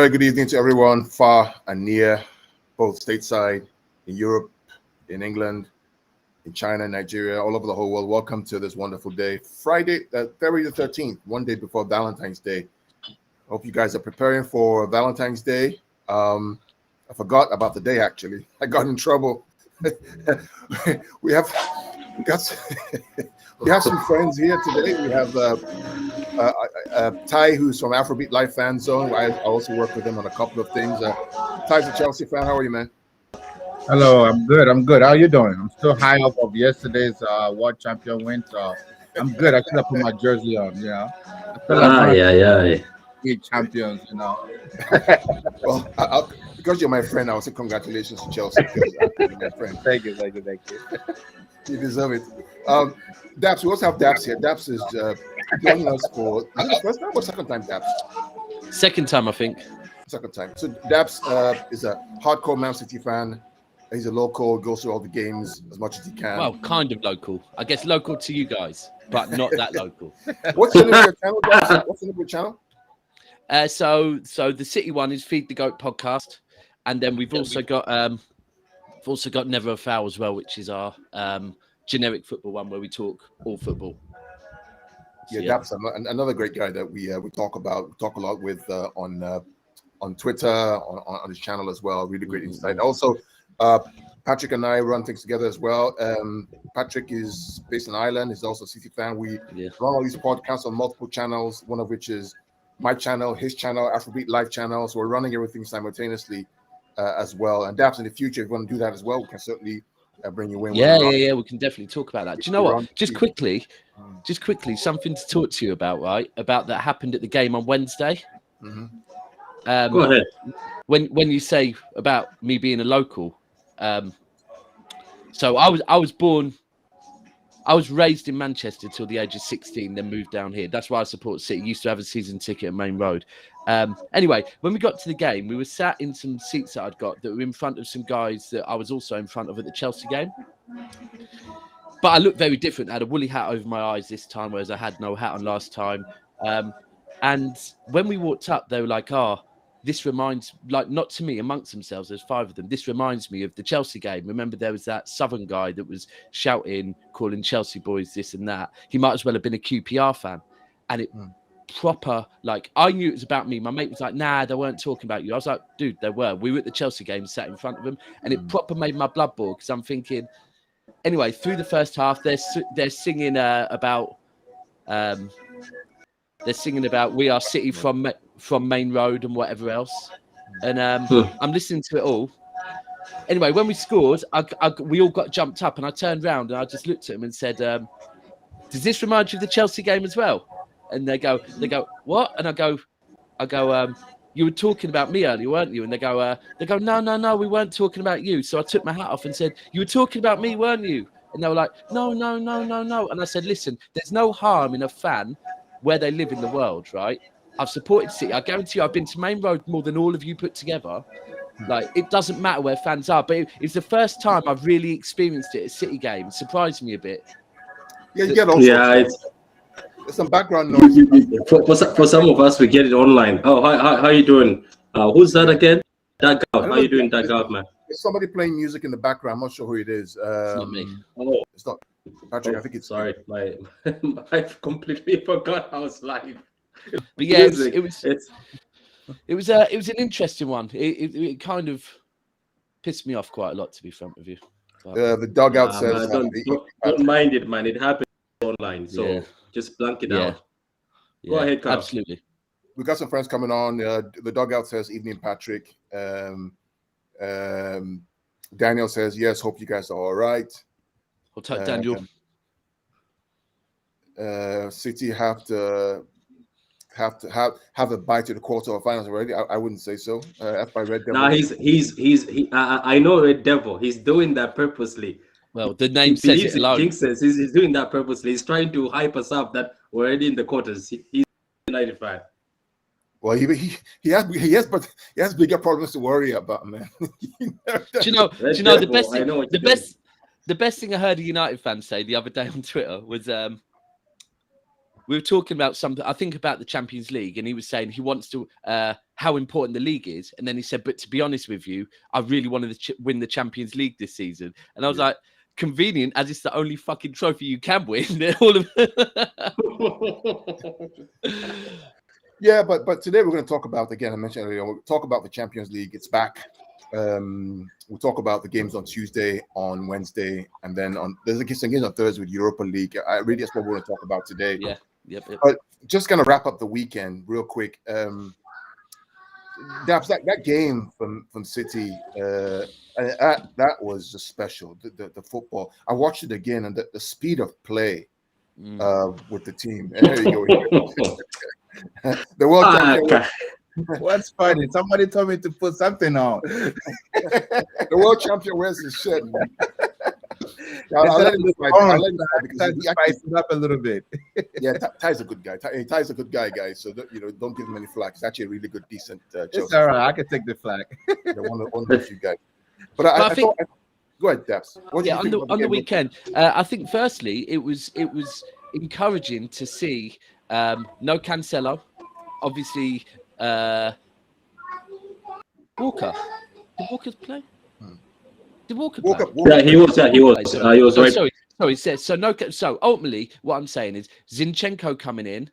very good evening to everyone far and near, both stateside, in Europe, in England, in China, Nigeria, all over the whole world. Welcome to this wonderful day. Friday, February the 13th, one day before Valentine's Day. Hope you guys are preparing for Valentine's Day. I forgot about the day, actually. I got in trouble. we have some friends here today. We have Ty, who's from AfrobeatliveFanZone. I also work with him on a couple of things. Ty's a Chelsea fan. How are you, man? Hello, I'm good. How are you doing? I'm still high off of yesterday's world champion win, so I'm good. I should have put my jersey on, you know. I feel like champions, you know. Well, because you're my friend, I will say congratulations to Chelsea because you're my friend. Thank you. You deserve it. Daps, we also have Daps here. Daps is joining us for is it the first time or second time, Daps? Second time, I think. Second time. So Daps is a hardcore Man City fan. He's a local, goes to all the games as much as he can. Well, kind of local. I guess local to you guys, but not that local. What's the name of your channel, Daps? What's the name of your channel? So the City one is Feed the Goat podcast, and then we've also got Never a Foul as well, which is our generic football one where we talk all football. So, yeah, Daps, another great guy that we talk a lot with on Twitter, on his channel as well. Really great insight. Also, Patrick and I run things together as well. Patrick is based in Ireland. He's also a City fan. We run all these podcasts on multiple channels, one of which is my channel, his channel, Afrobeat Live channel. So we're running everything simultaneously as well. And Daps, in the future, if you want to do that as well, we can certainly bring you in. Yeah. We can definitely talk about that. Do you know what? Just quickly, something to talk to you about, right? About that happened at the game on Wednesday. Mm-hmm. Go ahead. When you say about me being a local, so I was raised in Manchester till the age of 16, then moved down here. That's why I support City. Used to have a season ticket at Main Road. Anyway, when we got to the game, we were sat in some seats that I'd got that were in front of some guys that I was also in front of at the Chelsea game. But I looked very different. I had a woolly hat over my eyes this time, whereas I had no hat on last time. And when we walked up, they were like, this reminds, like, not to me, amongst themselves, there's 5 of them. This reminds me of the Chelsea game. Remember, there was that Southern guy that was shouting, calling Chelsea boys this and that. He might as well have been a QPR fan. And it proper, like, I knew it was about me. My mate was like, nah, they weren't talking about you. I was like, dude, they were. We were at the Chelsea game, sat in front of them. And it proper made my blood boil because I'm thinking, anyway, through the first half, they're singing about... They're singing about "We Are City" from Main Road and whatever else, and I'm listening to it all. Anyway, when we scored, we all got jumped up, and I turned round and I just looked at them and said, "Does this remind you of the Chelsea game as well?" And they go, "What?" And I go, "You were talking about me earlier, weren't you?" And they go, "No, we weren't talking about you." So I took my hat off and said, "You were talking about me, weren't you?" And they were like, "No." And I said, "Listen, there's no harm in a fan where they live in the world, right? I've supported City. I guarantee you I've been to Main Road more than all of you put together. Like, it doesn't matter where fans are, but it's the first time I've really experienced it at City games. Surprised me a bit." Yeah, you get all there's some background noise. For some of us, we get it online. Oh, how are you doing? Who's that again? That guy. How are you doing, that guy, man? There's somebody playing music in the background. I'm not sure who it is. It's not me. Oh, it's not Patrick. I think it's sorry. I completely forgot I was live. But yeah, it was an interesting one. It kind of pissed me off quite a lot, to be frank with you. The dugout says, don't mind it, man. It happens online, so just blank it out. Go ahead, Carl. Absolutely. We got some friends coming on. The dugout says, "Evening, Patrick." Daniel says, "Yes, hope you guys are all right." I'll take Daniel. City have to have a bite to the quarterfinals already. I wouldn't say so. That's by Red Devil. Nah, I know Red Devil. He's doing that purposely. Well, the name says it alone. King says he's doing that purposely. He's trying to hype us up that we're already in the quarters. He's 95. Well, he has bigger problems to worry about, man. Do you know the best thing I heard a United fan say the other day on Twitter was we were talking about something, I think about the Champions League, and he was saying he wants to how important the league is. And then he said, but to be honest with you, I really wanted to win the Champions League this season. And I was like, convenient, as it's the only fucking trophy you can win. All of Yeah, but today we're going to talk about, again, I mentioned earlier, we'll talk about the Champions League. It's back. We'll talk about the games on Tuesday, on Wednesday, and then there's some games on Thursday with Europa League. That's what we're going to talk about today. Yeah. Yep. But just going to wrap up the weekend real quick. That game from City, that was just special. The football. I watched it again, and the speed of play with the team. And there you go. The world champion. What's funny? Somebody told me to put something on. The world champion wears his shirt. I'll let him spice it up a little bit. Yeah, Ty's a good guy. Ty's a good guy, guys. So don't give him any flack. It's actually a really good, decent. It's all right. I can take the flack. One of those you guys. But I think. Go ahead, Debs. On the weekend, I think firstly it was encouraging to see no Cancelo, obviously Walker. Did Walker play? Did Walker play? Yeah, he was. He was right. Sorry. So ultimately, what I'm saying is Zinchenko coming in,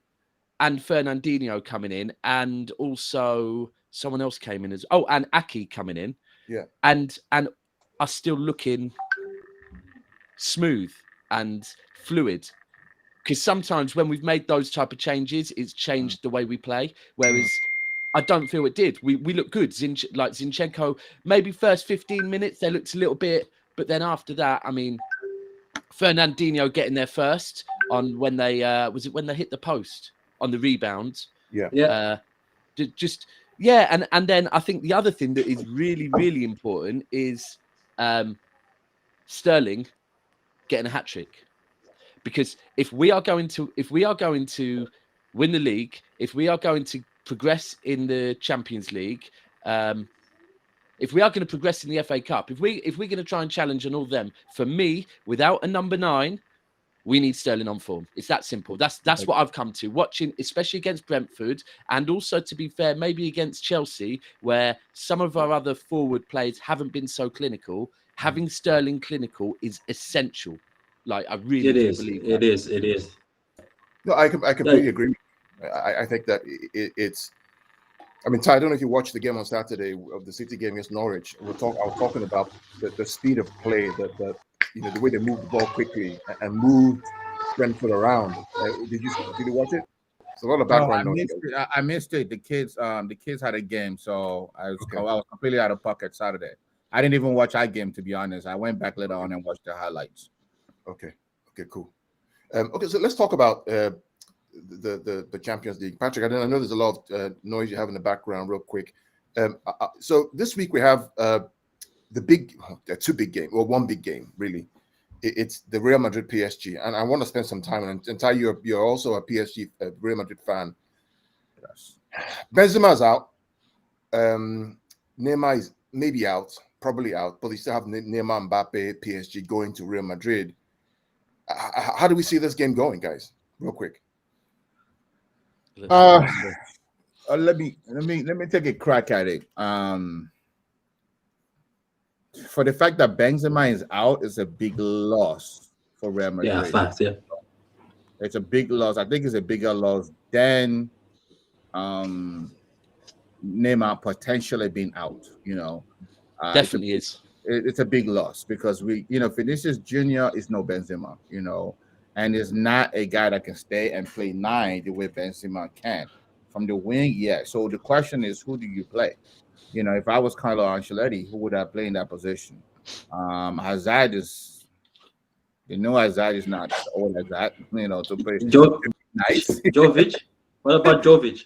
and Fernandinho coming in, and also someone else came in and Aki coming in. Yeah. And are still looking smooth and fluid. Because sometimes when we've made those type of changes, it's changed the way we play. Whereas I don't feel it did. We look good. Like Zinchenko, maybe first 15 minutes, they looked a little bit. But then after that, I mean, Fernandinho getting there first on when they, when they hit the post on the rebound? Yeah. And then I think the other thing that is really, really important is Sterling getting a hat trick. Because if we are going to win the league, if we are going to progress in the Champions League, if we are going to progress in the FA Cup, if we're going to try and challenge on all them, for me, without a number 9, we need Sterling on form. It's that simple. That's what I've come to watching, especially against Brentford, and also, to be fair, maybe against Chelsea, where some of our other forward players haven't been so clinical. Having Sterling clinical is essential. Like, I really believe that. It is. No, I completely agree. I think that it's. I mean, Ty, I don't know if you watched the game on Saturday of the City game against Norwich. I was talking about the speed of play, the way they move the ball quickly and move Brentford around. Did you watch it? It's a lot of background noise. I missed it. The kids had a game, so I was completely out of pocket Saturday. I didn't even watch our game, to be honest. I went back later on and watched the highlights. Okay, cool. So let's talk about the Champions League. Patrick, I know there's a lot of noise you have in the background. Real quick, so this week we have two big game, or one big game really. It's the Real Madrid PSG, and I want to spend some time on it. And Ty, you're also a PSG Real Madrid fan. Yes. Benzema's out. Neymar is maybe out, probably out, but they still have Neymar, Mbappe, PSG going to Real Madrid. How do we see this game going, guys? Real quick. Let me take a crack at it. For the fact that Benzema is out is a big loss for Real Madrid. Yeah, fact. Yeah, it's a big loss. I think it's a bigger loss than Neymar potentially being out. Definitely it's a big loss because Vinicius Jr. is no Benzema, and is not a guy that can stay and play 9 the way Benzema can. From the wing, yeah. So the question is, who do you play? If I was Carlo Ancelotti, who would I play in that position? Hazard is, Hazard is not old as that, to play. Nice. Jovic? What about Jovic?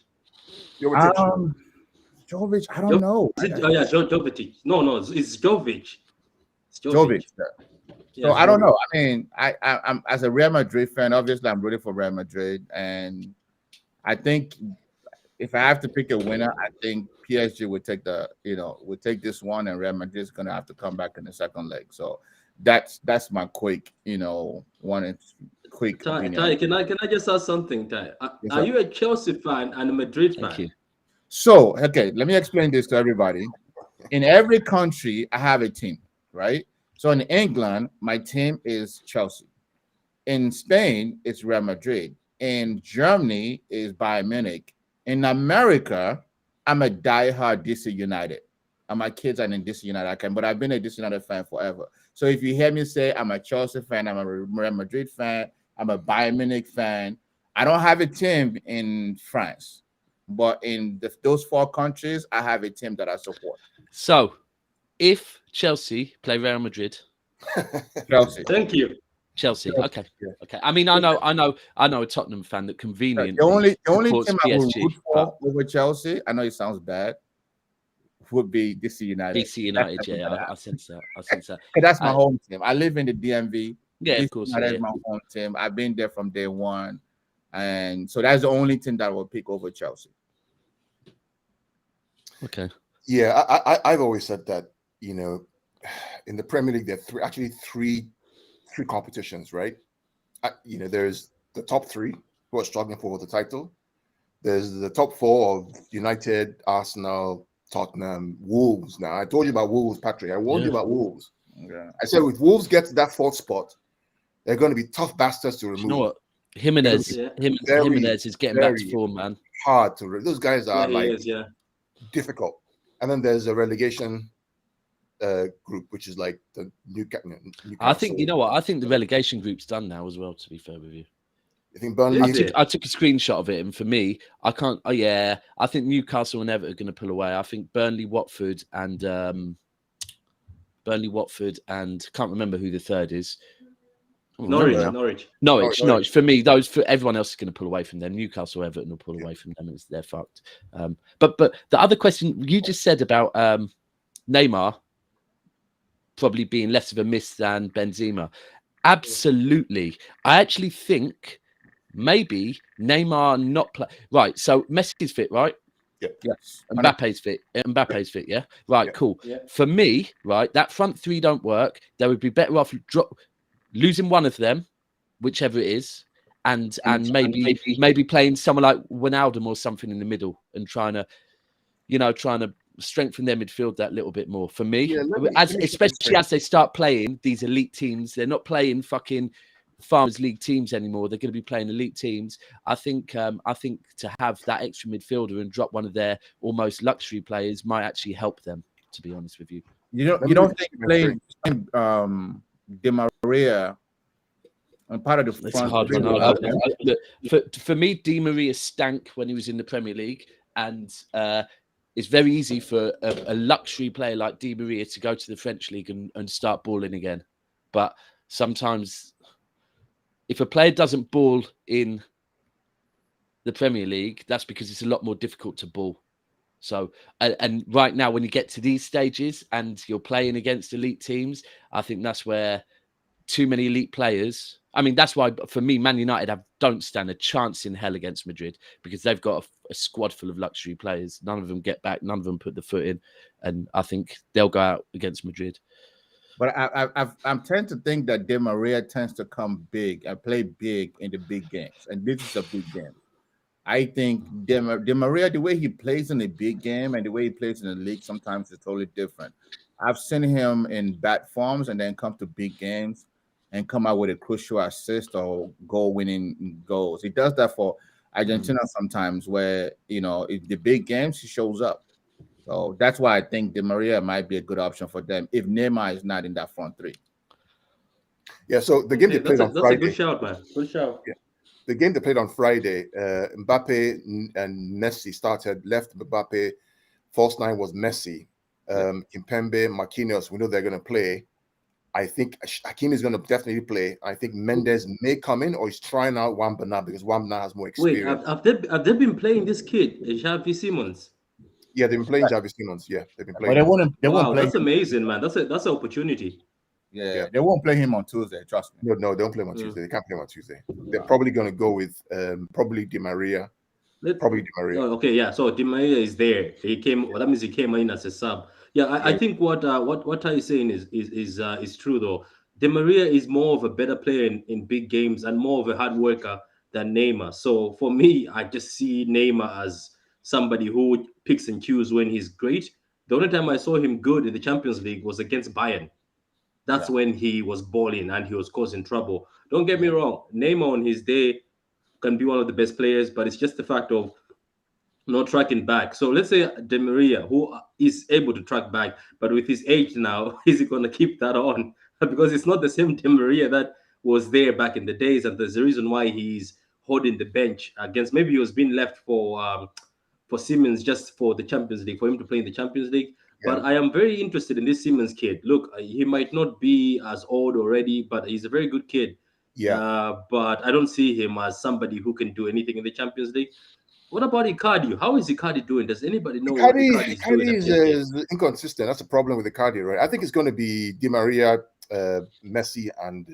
Jovic, I don't know. Jovic. No, it's Jovic. Jovic. So I don't know. I mean, I'm as a Real Madrid fan, obviously I'm rooting for Real Madrid, and I think if I have to pick a winner, I think PSG would take would take this one, and Real Madrid is gonna have to come back in the second leg. So that's my quick, quick. Ty, can I just ask something, Ty? Are you a Chelsea fan and a Madrid fan? Thank you. So, okay, let me explain this to everybody. In every country, I have a team, right? So in England, my team is Chelsea. In Spain, it's Real Madrid. In Germany, is Bayern Munich. In America, I'm a diehard DC United. And my kids are in DC United. But I've been a DC United fan forever. So if you hear me say I'm a Chelsea fan, I'm a Real Madrid fan, I'm a Bayern Munich fan, I don't have a team in France. But in those 4 countries, I have a team that I support. So, if Chelsea play Real Madrid, Chelsea. Thank you. Chelsea. Okay. Okay. I mean, I know a Tottenham fan that conveniently the only supports team I would PSG, root for over Chelsea, I know it sounds bad, would be DC United. DC United. Yeah, I sense that. I sense that. That's my home team. I live in the DMV. Yeah, DC of course. United is my home team. I've been there from day one, and so that's the only team that will pick over Chelsea. Okay. Yeah, I've always said that, you know, in the Premier League, there are three competitions, right? You know, there's the top 3 who are struggling for the title. There's the top 4 of United, Arsenal, Tottenham, Wolves. Now, I told you about Wolves, Patrick. I warned you about Wolves. Yeah. I said, if Wolves get to that 4th spot, they're going to be tough bastards to remove. You know what? Jimenez is getting back to form, man. Hard to. Those guys are Yeah, difficult. And then there's a relegation group, which is like the Newcastle. I think, you know what? I think the relegation group's done now as well, to be fair with you. I think Burnley. I took a screenshot of it, and for me, I can't. Oh yeah, I think Newcastle and Everton are going to pull away. I think Burnley, Watford, and can't remember who the third is. Norwich. For me, for everyone else is going to pull away from them. Newcastle, Everton will pull away from them, and they're fucked. But the other question you just said about Neymar probably being less of a miss than Benzema, absolutely. I actually think maybe Neymar not play right. So Messi's fit, right? Yeah. Yes. Mbappe's fit. Yeah. Right. Yeah. Cool. Yeah. For me, right, that front 3 don't work. They would be better off losing one of them, whichever it is, and maybe playing someone like Wijnaldum or something in the middle and trying to strengthen their midfield that little bit more. For me, especially as they start playing these elite teams, they're not playing fucking Farmers League teams anymore. They're going to be playing elite teams. I think to have that extra midfielder and drop one of their almost luxury players might actually help them. To be honest with you, you don't think playing Di Maria and part of the front hard for me, Di Maria stank when he was in the Premier League, and it's very easy for a luxury player like Di Maria to go to the French league and start balling again. But sometimes, if a player doesn't ball in the Premier League, that's because it's a lot more difficult to ball. So, and right now, when you get to these stages and you're playing against elite teams, I think that's where too many elite players. I mean, that's why, for me, Man United don't stand a chance in hell against Madrid, because they've got a squad full of luxury players. None of them get back. None of them put the foot in. And I think they'll go out against Madrid. But I'm tend to think that Di Maria tends to come big and play big in the big games. And this is a big game. I think Di Maria, the way he plays in a big game and the way he plays in the league sometimes is totally different. I've seen him in bad forms and then come to big games and come out with a crucial assist or goal-winning goals. He does that for Argentina sometimes, where, you know, if the big games, he shows up. So that's why I think Di Maria might be a good option for them if Neymar is not in that front 3. Yeah, so the game they played on Friday. That's a good shout, man. Good shout. Yeah. The game they played on Friday, Mbappe and Messi started, left Mbappe. False 9 was Messi. Kimpembe, Marquinhos, we know they're going to play. I think Hakim is going to definitely play. I think Mendes may come in, or he's trying out Wambana because Wambana has more experience. Wait, have they been playing this kid, Xavi Simons? Yeah, they've been playing Xavi Simons. Yeah, they've been playing. But they won't play. That's amazing, man. That's an opportunity. Yeah, they won't play him on Tuesday. Trust me. No, they don't play him on Tuesday. They can't play him on Tuesday. They're probably going to go with probably Di Maria. Probably Di Maria. Oh, okay, yeah. So Di Maria is there. He came. Well, that means he came in as a sub. Yeah, I think what Ty is saying is true though. Di Maria is more of a better player in big games and more of a hard worker than Neymar. So for me, I just see Neymar as somebody who picks and choose when he's great. The only time I saw him good in the Champions League was against Bayern. That's when he was balling and he was causing trouble. Don't get me wrong, Neymar on his day can be one of the best players, but it's just the fact of not tracking back. So let's say Di Maria, who is able to track back, but with his age now, is he going to keep that on? Because it's not the same Di Maria that was there back in the days, and there's a reason why he's holding the bench against. Maybe he was being left for Siemens just for the Champions League, for him to play in the Champions League. But I am very interested in this Siemens kid. Look, he might not be as old already, but he's a very good kid. But I don't see him as somebody who can do anything in the Champions League. What about Icardi? How is Icardi doing? Does anybody know what Icardi is doing? Is inconsistent. That's a problem with Icardi, right? I think it's going to be Di Maria, Messi, and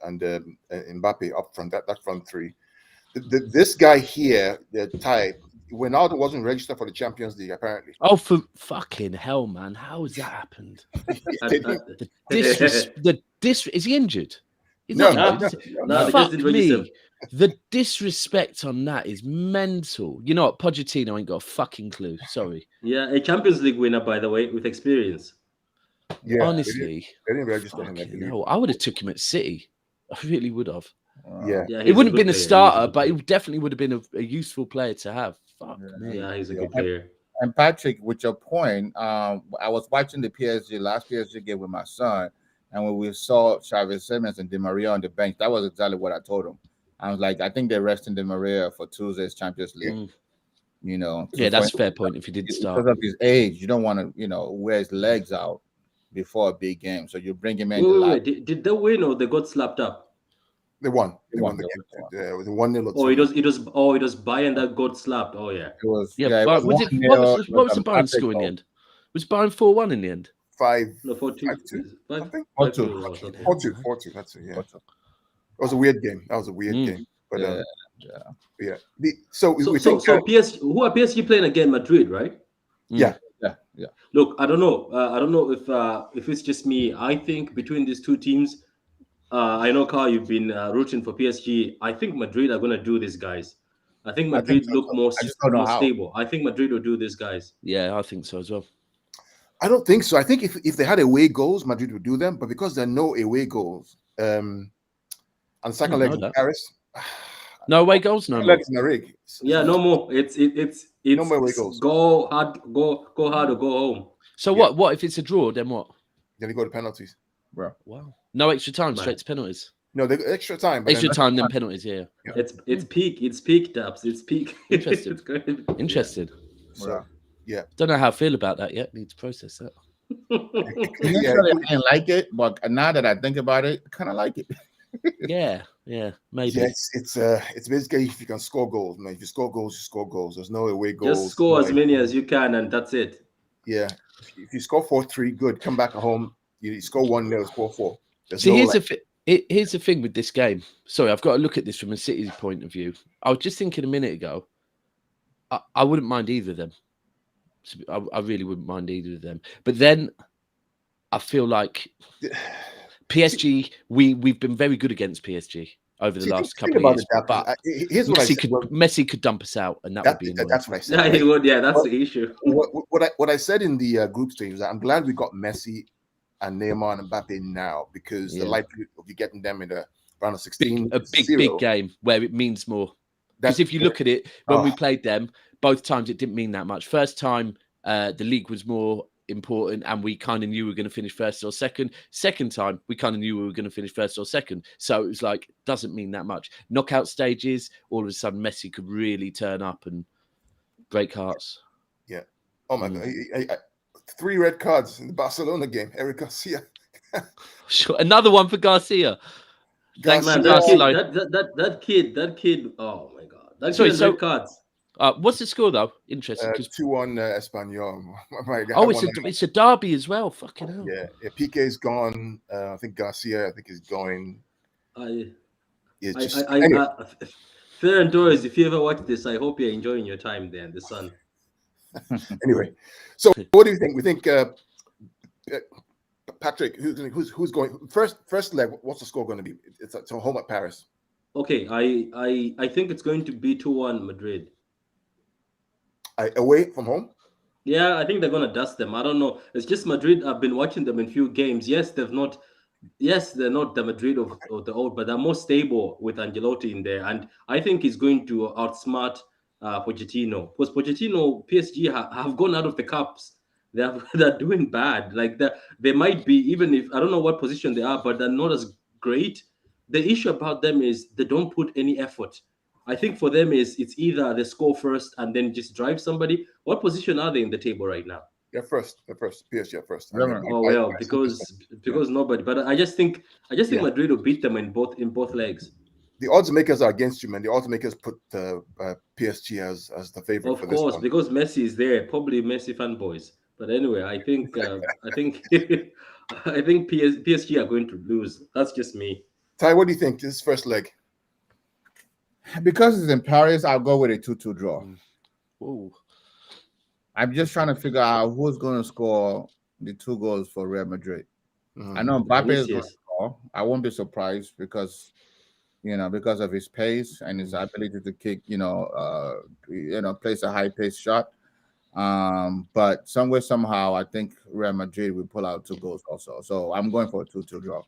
Mbappe up front. That front three. This guy here, the type, Ronaldo wasn't registered for the Champions League apparently. Oh, for fucking hell, man! How has that happened? Is he injured? He's No. Fuck me. The disrespect on that is mental. You know what? Pochettino ain't got a fucking clue. Sorry. Yeah, a Champions League winner, by the way, with experience. Yeah, honestly, they didn't register him. No, I would have took him at City. I really would have. Yeah, it wouldn't have been a starter, but it definitely would have been a useful player to have. Fuck me. Yeah, he's a good player. And Patrick, with your point, I was watching the last PSG game with my son, and when we saw Xavi Simons and Di Maria on the bench, that was exactly what I told him. I was like, I think they're resting Di Maria for Tuesday's Champions League. You know, yeah, that's a fair point. If he didn't start because of his age, you don't want to, wear his legs out before a big game. So you bring him in. Wait. Did they win or they got slapped up? They won. They won the game. Yeah, it was 1-0. Oh, it was Bayern that got slapped. Oh yeah. It was. What was the Bayern score in the end? Was Bayern 4-1 in the end? 4-2. 4-2. That's it. Yeah. It was a weird game. That was a weird game. But so PSG, who are PSG playing again? Madrid, right? Yeah. Look, I don't know if it's just me. I think between these two teams, I know, Carl, you've been rooting for PSG. I think Madrid are going to do this, guys. I think Madrid look more stable. I think Madrid will do this, guys. Yeah, I think so as well. I don't think so. I think if they had away goals, Madrid would do them. But because there are no away goals, and second leg in Paris, no away goals, no more. Yeah, no more. It's no more away goals. Go hard or go home. So what if it's a draw? Then what? Then you go to penalties, bro. Wow. No extra time, straight to penalties. No, the extra time. Extra time, then penalties. Yeah. It's peak. It's peak, Dubs. It's peak. Interesting. Interesting. So, yeah. Don't know how I feel about that yet. Need to process that. Initially, I didn't like it, but now that I think about it, I kind of like it. yeah, maybe. Yeah, it's basically if you can score goals, man. If you score goals, you score goals. There's no away goals. Just score as many as you can, and that's it. Yeah. If you score 4-3, good. Come back at home. You score 1-0, score 4. See, here's the thing with this game. Sorry, I've got to look at this from a City's point of view. I was just thinking a minute ago, I wouldn't mind either of them. I really wouldn't mind either of them. But then I feel like PSG, we've been very good against PSG over the last couple of years. But Messi could dump us out, and that would be annoying. That's what I said. Yeah, he would. Yeah, that's the issue. What I said in the group stage is that I'm glad we got Messi and Neymar and Mbappe now, because the likelihood of you getting them in the round of 16, a big game where it means more. Because if you look at it, when we played them, both times it didn't mean that much. First time, the league was more important, and we kind of knew we were going to finish first or second. Second time, we kind of knew we were going to finish first or second. So it was like, doesn't mean that much. Knockout stages, all of a sudden, Messi could really turn up and break hearts. Yeah. Oh my God. 3 red cards in the Barcelona game. Eric Garcia. Sure. Another one for Garcia. Thanks, man. That kid. Oh my God. That kid has red cards. What's the score though? Interesting. 2-1 Espanyol. It's a derby as well. Fucking hell. Yeah. Piqué is gone. I think Garcia. is going. Ferran Torres, if you ever watch this, I hope you're enjoying your time there in the sun. Anyway, so what do you think? We think Patrick, who's going first leg? What's the score going to be? It's home at Paris. Okay, I think it's going to be 2-1 Madrid. Away from home? Yeah, I think they're gonna dust them. I don't know. It's just Madrid. I've been watching them in few games. Yes, they've not. Yes, they're not the Madrid of the old, but they're more stable with Ancelotti in there, and I think he's going to outsmart Pochettino. Because Pochettino, PSG have gone out of the cups. They're doing bad. Like they might be, even if I don't know what position they are, but they're not as great. The issue about them is they don't put any effort. I think for them is it's either they score first and then just drive somebody. What position are they in the table right now? They're first. They're first. PSG are first. And Remember, Oh well, by because nobody. But I just think yeah. Madrid will beat them in both legs. The odds makers are against you, man. The odds makers put PSG as the favorite for Of this course, one. because Messi is there, probably Messi fanboys. But anyway, I think I think PSG are going to lose. That's just me. Ty, what do you think? This first leg. because it's in Paris, I'll go with a 2-2 draw. Ooh. I'm just trying to figure out who's going to score the 2 goals for Real Madrid. I know Mbappe is going to Vinicius. score. I won't be surprised because of his pace and his ability to kick, place a high pace shot. But somewhere, somehow, I think Real Madrid will pull out 2 goals also. So I'm going for a 2-2 draw.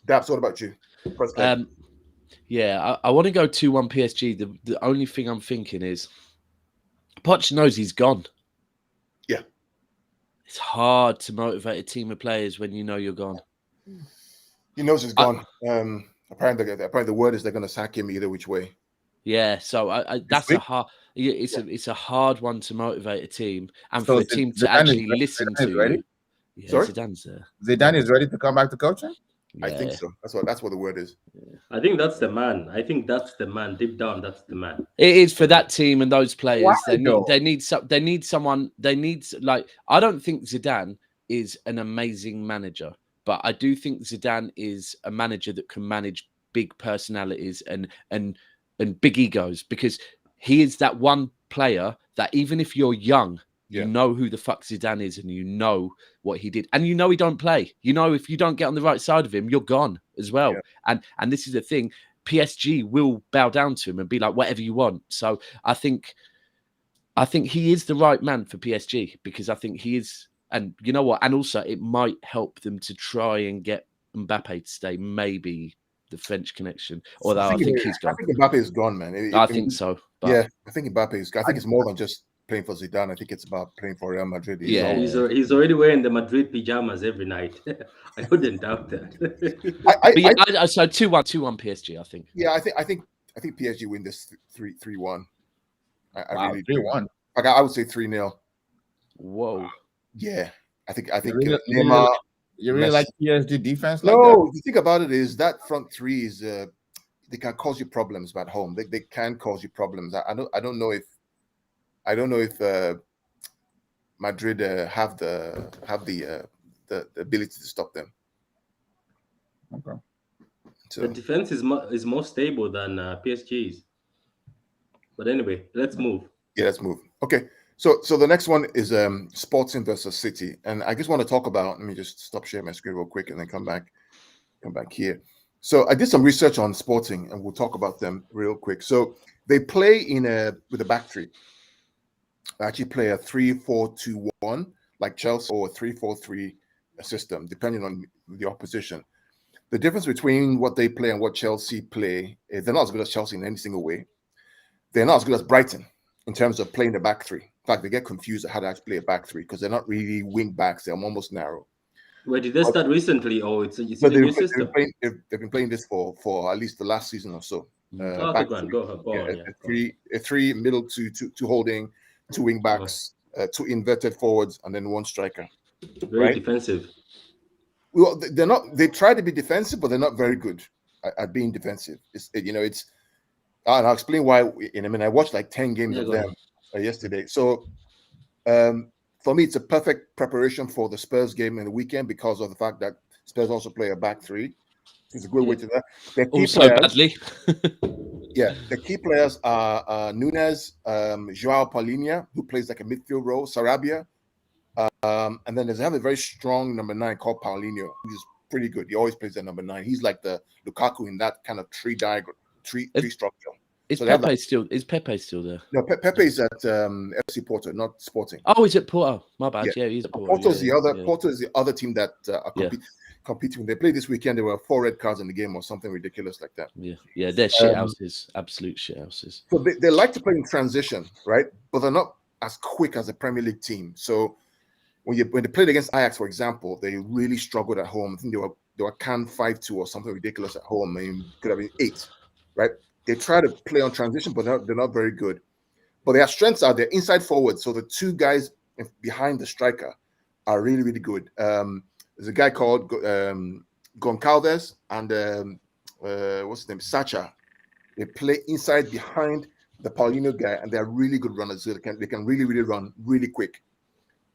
Daps, what about you? First leg. Yeah, I want to go 2-1 PSG. The only thing I'm thinking is Poch knows he's gone. Yeah. It's hard to motivate a team of players when you know you're gone. He knows he's gone. Apparently the word is they're going to sack him either which way. Yeah, so that's a hard. It's a hard one to motivate a team and for a team to actually listen to you. Yeah, Sorry? Zidane's there. Zidane is ready to come back to coaching? Yeah. I think so. That's what the word is. I think that's the man. I think that's the man. Deep down, that's the man. It is for that team and those players. Why, They need someone. I don't think Zidane is an amazing manager, but I do think Zidane is a manager that can manage big personalities and big egos, because he is that one player that even if you're young, you know who the fuck Zidane is and you know what he did. And you know he don't play. You know if you don't get on the right side of him, you're gone as well. Yeah. And this is the thing. PSG will bow down to him and be like, whatever you want. So I think he is the right man for PSG, because I think he is. And you know what? And also it might help them to try and get Mbappe to stay, maybe the French connection. Although I think he's gone. I think Mbappe is gone, man. I think so. But yeah, I think Mbappe is. I think it's more than just playing for Zidane. I think it's about playing for Real Madrid. He's already wearing the Madrid pajamas every night. I wouldn't doubt that. So 2-1 PSG, I think. Yeah, I think PSG win this 3-1. I really 3-1. Like I would say 3-0. Whoa. Yeah, I think Neymar. You really like PSG defense? No, the thing about it is that front three is they can cause you problems at home. They can cause you problems. I don't know if Madrid have the ability to stop them. Okay. So the defense is more stable than PSG's. But anyway, let's move. Yeah, let's move. Okay. So the next one is Sporting versus City, and I just want to talk about. Let me just stop sharing my screen real quick and then come back here. So I did some research on Sporting, and we'll talk about them real quick. So they play with a back three. They actually play a 3-4-2-1 like Chelsea, or a 3-4-3 system, depending on the opposition. The difference between what they play and what Chelsea play is they're not as good as Chelsea in any single way. They're not as good as Brighton in terms of playing the back three. In fact, they get confused at how to actually play a back three because they're not really wing backs. They're almost narrow. Where did they start recently? Oh, it's a new system. They've been playing this for at least the last season or so. Go on. A three middle, two holding, 2 wing backs, 2 inverted forwards, and then 1 striker. Very defensive. Well, they're not. They try to be defensive, but they're not very good at being defensive. And I'll explain why in a minute. I watched like 10 games of them yesterday. So for me, it's a perfect preparation for the Spurs game in the weekend because of the fact that Spurs also play a back three. It's a good way to that. Badly. Yeah, the key players are Nunes, Joao Paulinho, who plays like a midfield role, Sarabia, and then they have a very strong number 9 called Paulinho, who's pretty good. He always plays at number 9. He's like the Lukaku in that kind of tree diagram. Tree structure. Is Pepe still there? No, Pepe is at FC Porto, not Sporting. Oh, he's at Porto. My bad. Yeah, he's at Porto. Porto is the other team that are competing. They played this weekend. There were 4 red cards in the game or something ridiculous like that. Yeah, they're shit houses, absolute shit houses. So they like to play in transition, right? But they're not as quick as a Premier League team. So when they played against Ajax, for example, they really struggled at home. I think they were canned 5-2 or something ridiculous at home. I mean, could have been 8, right? They try to play on transition, but they're not very good. But their strengths are their inside forward. So the 2 guys behind the striker are really, really good. There's a guy called Goncalves and what's his name? Sacha. They play inside behind the Paulino guy, and they're really good runners. So they can really, really run really quick.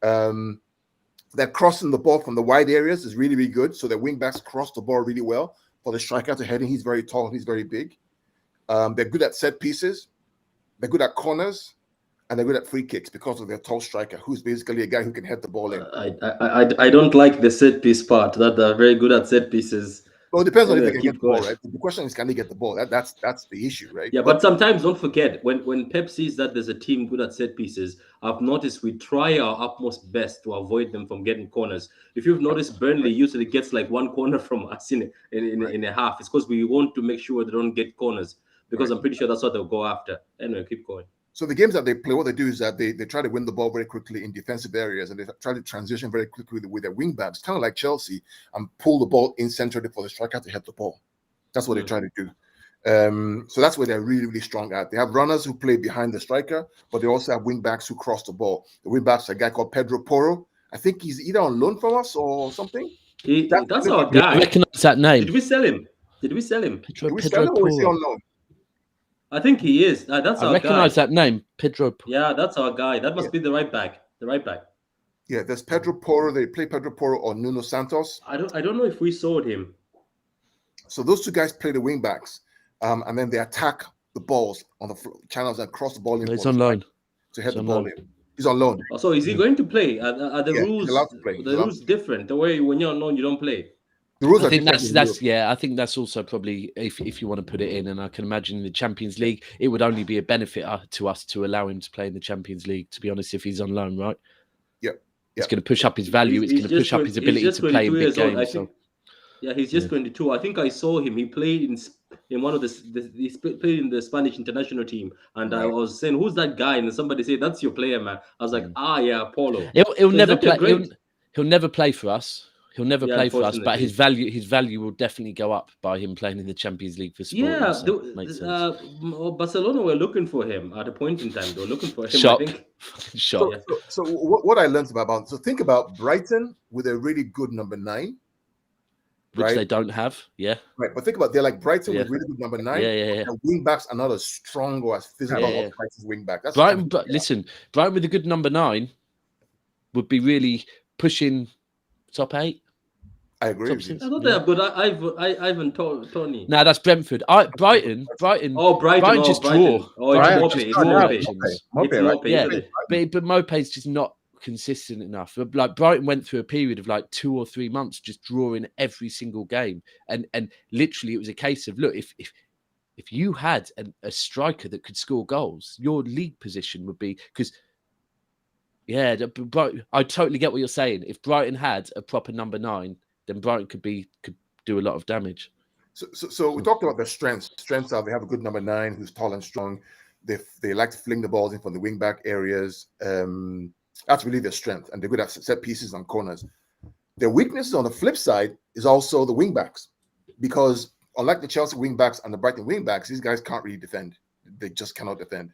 They're crossing the ball from the wide areas is really, really good. So their wing backs cross the ball really well. For the striker to heading, he's very tall, he's very big. They're good at set pieces. They're good at corners, and they're good at free kicks because of their tall striker, who's basically a guy who can head the ball in. I don't like the set piece part. That they're very good at set pieces. Well, it depends on if they can get the ball, right? The question is, can they get the ball? That's the issue, right? Yeah, but sometimes don't forget when Pep sees that there's a team good at set pieces, I've noticed we try our utmost best to avoid them from getting corners. If you've noticed, Burnley usually gets like 1 corner from us in a half. It's because we want to make sure they don't get corners, because I'm pretty sure that's what they'll go after. Anyway, keep going. So the games that they play, what they do is that they try to win the ball very quickly in defensive areas, and they try to transition very quickly with their wing backs, kind of like Chelsea, and pull the ball in centrally for the striker to head the ball. That's what they try to do. So that's where they're really, really strong at. They have runners who play behind the striker, but they also have wing backs who cross the ball. The wing backs are a guy called Pedro Porro. I think he's either on loan from us or something. That's our guy. I recognize that name. Did we sell him? Did we sell him or is he on loan? I think he is. That's our guy. I recognize that name, Pedro. Yeah, that's our guy. That must be the right back. The right back. Yeah, there's Pedro Porro. They play Pedro Porro or Nuno Santos. I don't know if we sold him. So those 2 guys play the wing backs, and then they attack the balls on the channels and cross the ball in. He's on loan to head the ball in. He's on loan. So is he going to play? Are the rules? The rules different. The way when you're on loan, you don't play. The rules I think I think that's also probably if you want to put it in, and I can imagine in the Champions League, it would only be a benefit to us to allow him to play in the Champions League. To be honest, if he's on loan, right? Yeah. It's going to push up his value. It's going to push up his ability to play in big games. Yeah, he's just 22. I think I saw him. He played in one of he played in the Spanish international team, and I was saying, "Who's that guy?" And somebody said, "That's your player, man." I was like, yeah, Paulo. He'll never play. He'll never play for us. He'll never play for us, but his value will definitely go up by him playing in the Champions League for Sporting. Yeah, makes sense. Barcelona were looking for him at a point in time. They were looking for him. Shock. I think. Shock. So what I learned about think about Brighton with a really good number 9, which they don't have. Yeah. Right, but think about they're like Brighton with really good number 9. Yeah. And wing backs are not as strong or as physical as Brighton's wing back. That's Brighton. But listen, Brighton with a good number 9 would be really pushing top 8. I agree. I thought they have good. Ivan Tony. No, that's Brentford. Brighton. Oh, Brighton just Brighton. draw. Oh, it's Mope. Yeah, but Mope's just not consistent enough. Like Brighton went through a period of like 2 or 3 months just drawing every single game, and literally it was a case of look, if you had a striker that could score goals, your league position would be because. Yeah, I totally get what you're saying. If Brighton had a proper number 9, then Brighton could do a lot of damage. So we talked about their strengths. Strengths are they have a good number 9 who's tall and strong. They like to fling the balls in from the wing back areas. That's really their strength, and they're good at set pieces and corners. Their weaknesses on the flip side is also the wing backs, because unlike the Chelsea wing backs and the Brighton wing backs, these guys can't really defend. They just cannot defend.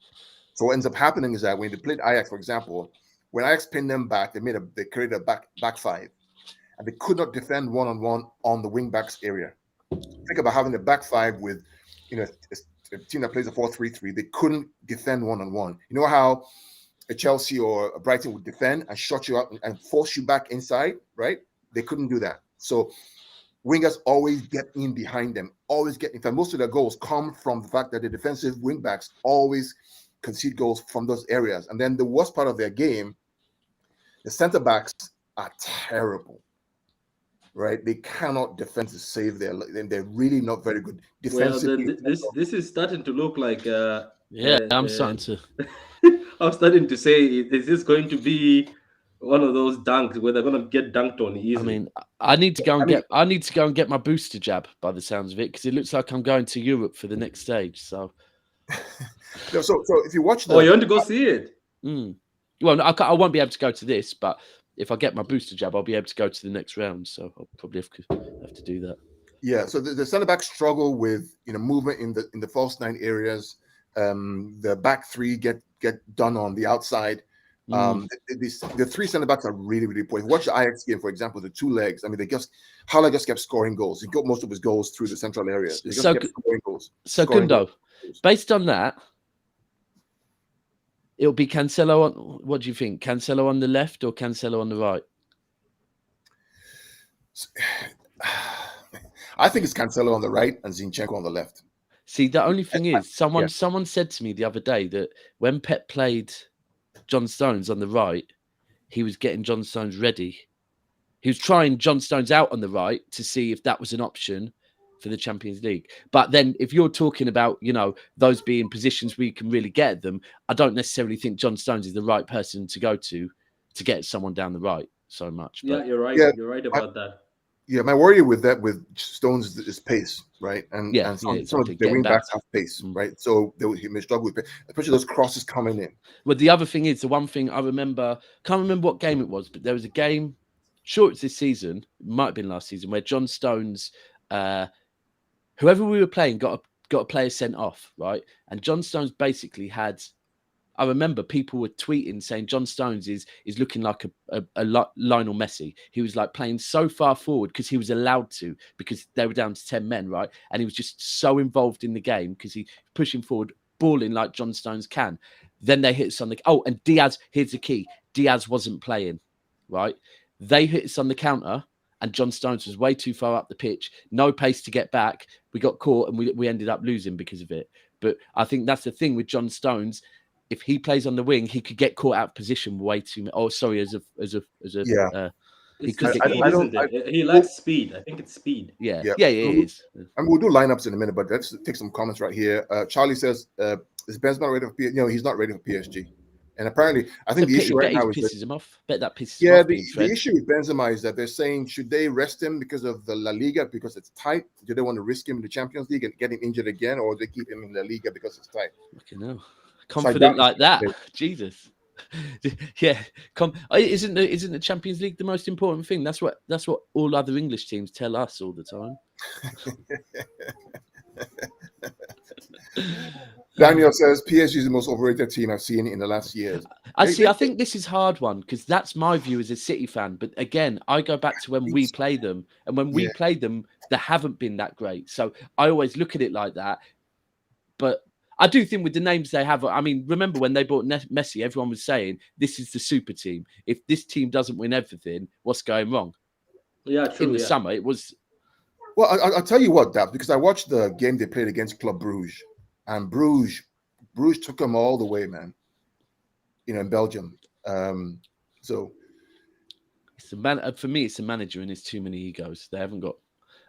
So what ends up happening is that when they played Ajax, for example, when Ajax pinned them back, they created a back 5. And they could not defend one-on-one on the wing-backs area. Think about having a back 5 with, a team that plays a 4-3-3. They couldn't defend one-on-one. You know how a Chelsea or a Brighton would defend and shut you up and force you back inside, right? They couldn't do that. So wingers always get in behind them, always get in fact, most of their goals come from the fact that the defensive wing-backs always concede goals from those areas. And then the worst part of their game, the center-backs are terrible. right? They cannot defend to save they're really not very good Well, defensively. then this is starting to look like I'm starting to. I'm starting to say, is this going to be one of those dunks where they're going to get dunked on easily? I mean, I need to go and get my booster jab by the sounds of it, because it looks like I'm going to Europe for the next stage. So, no, so if you watch you want to go see it? Well, I won't be able to go to this, but if I get my booster jab, I'll be able to go to the next round. So I'll probably have to do that. Yeah. So the centre backs struggle with movement in the false nine areas. The back three get done on the outside. The three centre backs are really, really poor. If you watch the Ajax game, for example, the two legs. I mean, Haller just kept scoring goals. He got most of his goals through the central areas. He just kept scoring goals. So Kundo, based on that, it'll be Cancelo on. What do you think? Cancelo on the left or Cancelo on the right? I think it's Cancelo on the right and Zinchenko on the left. See, the only thing is, someone said to me the other day that when Pep played John Stones on the right, he was getting John Stones ready. He was trying John Stones out on the right to see if that was an option for the Champions League. But then if you're talking about, those being positions where you can really get at them, I don't necessarily think John Stones is the right person to go to get someone down the right so much. But, you're right. Yeah, you're right about that. Yeah, my worry with Stones is pace, right? And some of the wing backs have pace, right? So he may struggle with pace, especially those crosses coming in. Well, the other thing is, the one thing I remember, can't remember what game it was, but there was a game, sure it's this season, it might have been last season, where John Stones, whoever we were playing got a player sent off, right? And John Stones basically had, I remember people were tweeting saying John Stones is looking like a Lionel Messi. He was like playing so far forward because he was allowed to, because they were down to 10 men, right? And he was just so involved in the game because he pushing forward, balling like John Stones can. Then they hit us on the... Oh, and Diaz, here's the key. Diaz wasn't playing, right? They hit us on the counter and John Stones was way too far up the pitch. No pace to get back. We got caught and we ended up losing because of it. But I think that's the thing with John Stones. If he plays on the wing, he could get caught out of position way too much. Oh, sorry, as a he could get speed, isn't it? He likes speed. I think it's speed. Yeah, it is. And we'll do lineups in a minute, but let's take some comments right here. Charlie says, "Is Benzema ready for PSG?" No, he's not ready for PSG. And apparently, I think the issue right now is pisses him off. Bet that pisses him off. Yeah, the issue with Benzema is that they're saying, should they rest him because of the La Liga because it's tight? Do they want to risk him in the Champions League and get him injured again, or do they keep him in La Liga because it's tight? Fucking hell. Confident like that, Jesus. Yeah, isn't the Champions League the most important thing? That's what all other English teams tell us all the time. Daniel says PSG is the most overrated team I've seen in the last years. I think this is a hard one because that's my view as a City fan. But again, I go back to when we play them, and when we play them, they haven't been that great. So I always look at it like that. But I do think with the names they have, I mean, remember when they bought Messi, everyone was saying, this is the super team. If this team doesn't win everything, what's going wrong? Yeah, true. In the summer, it was... Well, I'll tell you what, Dab, because I watched the game they played against Club Bruges, and Bruges took them all the way, man, in Belgium. So... For me, it's a manager and there's too many egos. They haven't got...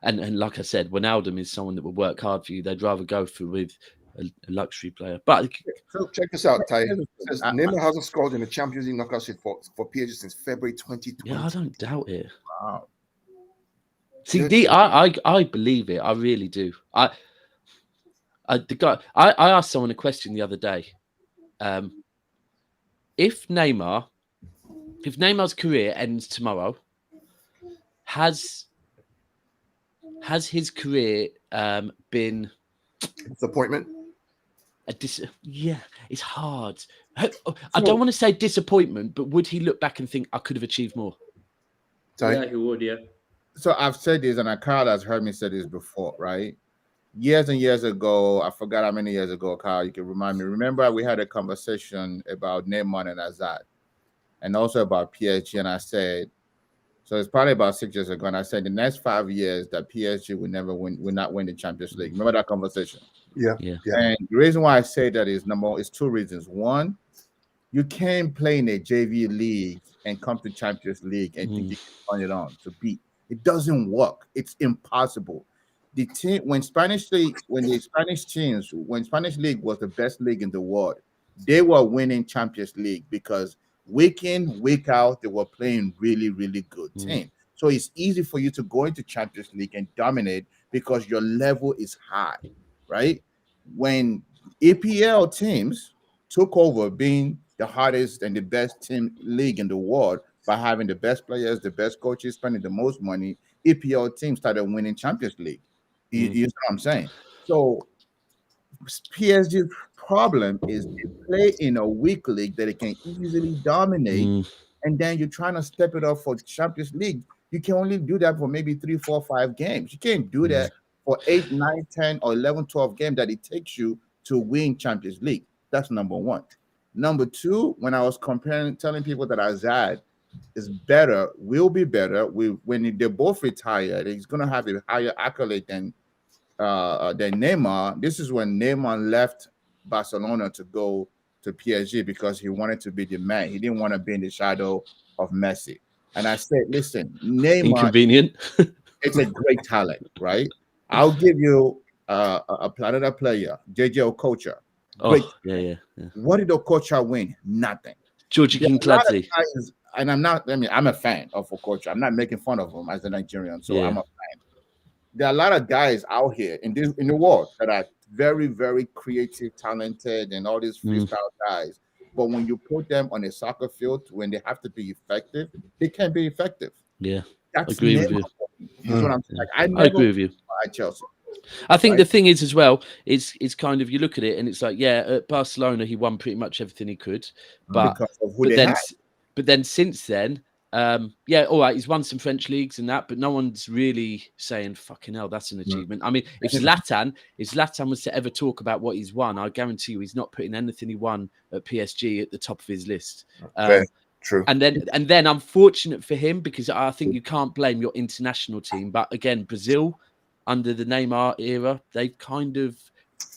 And like I said, Wijnaldum is someone that will work hard for you. They'd rather go with a luxury player. But so check this out, Ty. Says Neymar hasn't scored in the Champions League knockout stage for PSG since February 2020. Yeah, I don't doubt it. Wow. See, I believe it. I really do. I asked someone a question the other day. If Neymar's career ends tomorrow, has his career been disappointment? Yeah, it's hard. I don't want to say disappointment, but would he look back and think I could have achieved more? Yeah, he would. Yeah. So I've said this, and Carl has heard me say this before, right? Years and years ago, I forgot how many years ago, Carl, you can remind me. Remember, we had a conversation about Neymar and Hazard, and also about PSG, and I said, so it's probably about 6 years ago, and I said the next 5 years that PSG will not win the Champions League. Remember that conversation? Yeah. And the reason why I say that is two reasons. One, you can't play in a JV league and come to Champions League and think you can turn it on to beat. It doesn't work. It's impossible. The team when Spanish league, when the Spanish teams, when Spanish league was the best league in the world, they were winning Champions League because week in, week out, they were playing really, really good team. So it's easy for you to go into Champions League and dominate because your level is high, right? When EPL teams took over being the hardest and the best team league in the world by having the best players, the best coaches, spending the most money, EPL teams started winning Champions League. You know what I'm saying? So PSG's problem is they play in a weak league that it can easily dominate, and then you're trying to step it up for Champions League. You can only do that for maybe 3, 4, 5 games. You can't do that for 8, 9, 10, or 11, 12 games that it takes you to win Champions League. That's number one. Number two, when I was telling people that Azad is better, will be better. When they're both retired, he's going to have a higher accolade than Neymar. This is when Neymar left Barcelona to go to PSG because he wanted to be the man. He didn't want to be in the shadow of Messi. And I said, listen, Neymar, inconvenient. it's a great talent, right? I'll give you another player, JJ Okocha. Great. Yeah. What did Okocha win? Nothing. Georgie King-Clancy. And I'm a fan of Okocha. I'm not making fun of him as a Nigerian, so I'm a fan. There are a lot of guys out here in the world that are very, very creative, talented, and all these freestyle guys. But when you put them on a soccer field, when they have to be effective, they can't be effective. Yeah, that's agree with you. That's what I'm saying. Like, I agree with you. At Chelsea. I think the thing is as well, it's kind of, you look at it and it's like, at Barcelona he won pretty much everything he could, but then since then, all right, he's won some French leagues and that, but no one's really saying fucking hell, that's an achievement. I mean, if Zlatan was to ever talk about what he's won, I guarantee you he's not putting anything he won at PSG at the top of his list. True. And then unfortunate for him, because I think you can't blame your international team, but again, Brazil under the Neymar era, they've kind of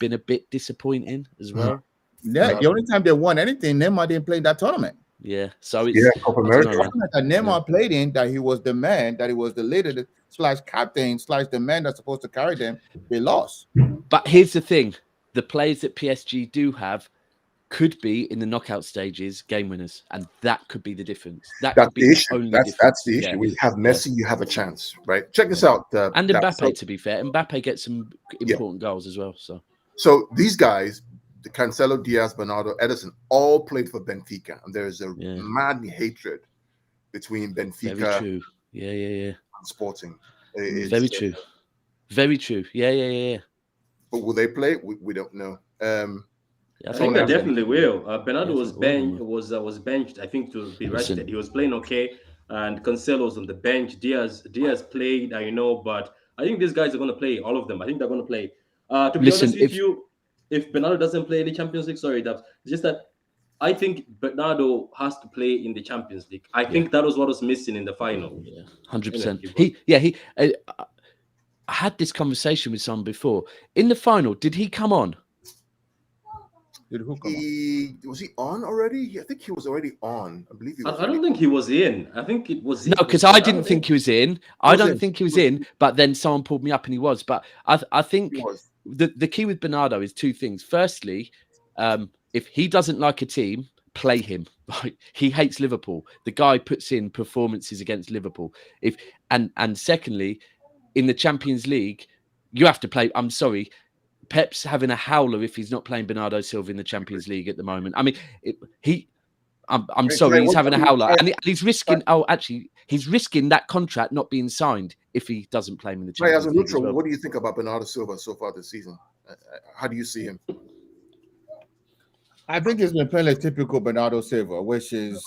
been a bit disappointing as well. Yeah, the only time they won anything, Neymar didn't play in that tournament. Yeah, so it's Copa America. That Neymar played in, that he was the man, that he was the leader, / captain, / the man that's supposed to carry them. They lost. But here's the thing: the players that PSG do have could be in the knockout stages game winners, and that could be the difference. That's the issue. That's the issue. We have Messi, you have a chance, right? Check this out. And Mbappe, to be fair, Mbappe gets some important goals as well. So these guys, the Cancelo, Diaz, Bernardo, Edison, all played for Benfica, and there is a mad hatred between Benfica. Very true. Yeah. And Sporting. Very true. Very true. Yeah. But will they play? We don't know. I think they definitely will. Bernardo was benched, I think, to be rested. He was playing okay, and Cancelo was on the bench. Diaz played, but I think these guys are going to play, all of them. I think they're going to play. To be honest with you, if Bernardo doesn't play in the Champions League, sorry, that's just that I think Bernardo has to play in the Champions League. I think that was what was missing in the final. Yeah, 100%. I had this conversation with someone before. In the final, did he come on? Was he on already? I think he was already on. I believe he was. I don't think he was in. I think it was. No, because I didn't think he was in. I don't think he was in. But then someone pulled me up and he was. But I think the key with Bernardo is two things. Firstly, if he doesn't like a team, play him. Right? He hates Liverpool. The guy puts in performances against Liverpool. And secondly, in the Champions League, you have to play. I'm sorry. Pep's having a howler if he's not playing Bernardo Silva in the Champions League at the moment. I mean, I'm sorry, he's having a howler, and he's risking. He's risking that contract not being signed if he doesn't play him in the Champions League. As a neutral, what do you think about Bernardo Silva so far this season? How do you see him? I think he's been playing a typical Bernardo Silva, which is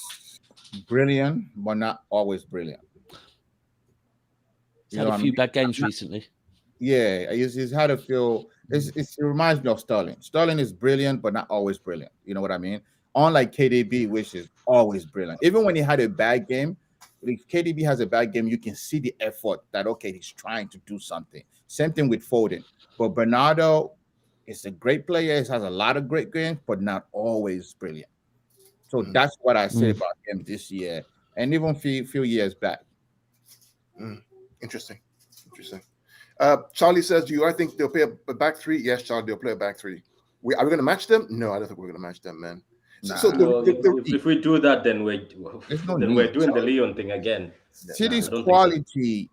brilliant, but not always brilliant. He's had a few bad games recently. Yeah, he's had a few. It reminds me of Sterling. Sterling is brilliant, but not always brilliant. You know what I mean? Unlike KDB, which is always brilliant. Even when he had a bad game, if KDB has a bad game, you can see the effort that, okay, he's trying to do something. Same thing with Foden. But Bernardo is a great player. He has a lot of great games, but not always brilliant. So that's what I say about him this year, and even a few years back. Interesting. Charlie says, "Do I think they'll play a back three?" Yes, Charlie, they'll play a back three. Are we going to match them? No, I don't think we're going to match them, man. If we do that, then we're doing the Leon thing again. City's quality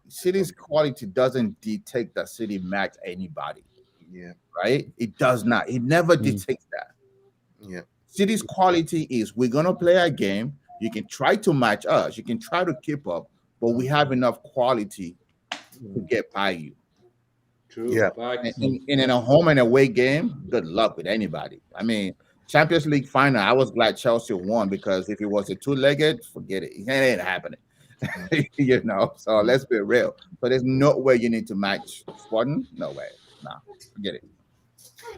doesn't dictate that City match anybody. Yeah. Right? It does not. It never dictates that. Yeah. City's quality is we're gonna play a game. You can try to match us. You can try to keep up, but we have enough quality to get by you. True. Yeah. And in a home and away game, good luck with anybody. I mean, Champions League final, I was glad Chelsea won because if it was a two-legged, forget it. It ain't happening. So let's be real. So there's no way you need to match Sporting. No way. Nah, forget it.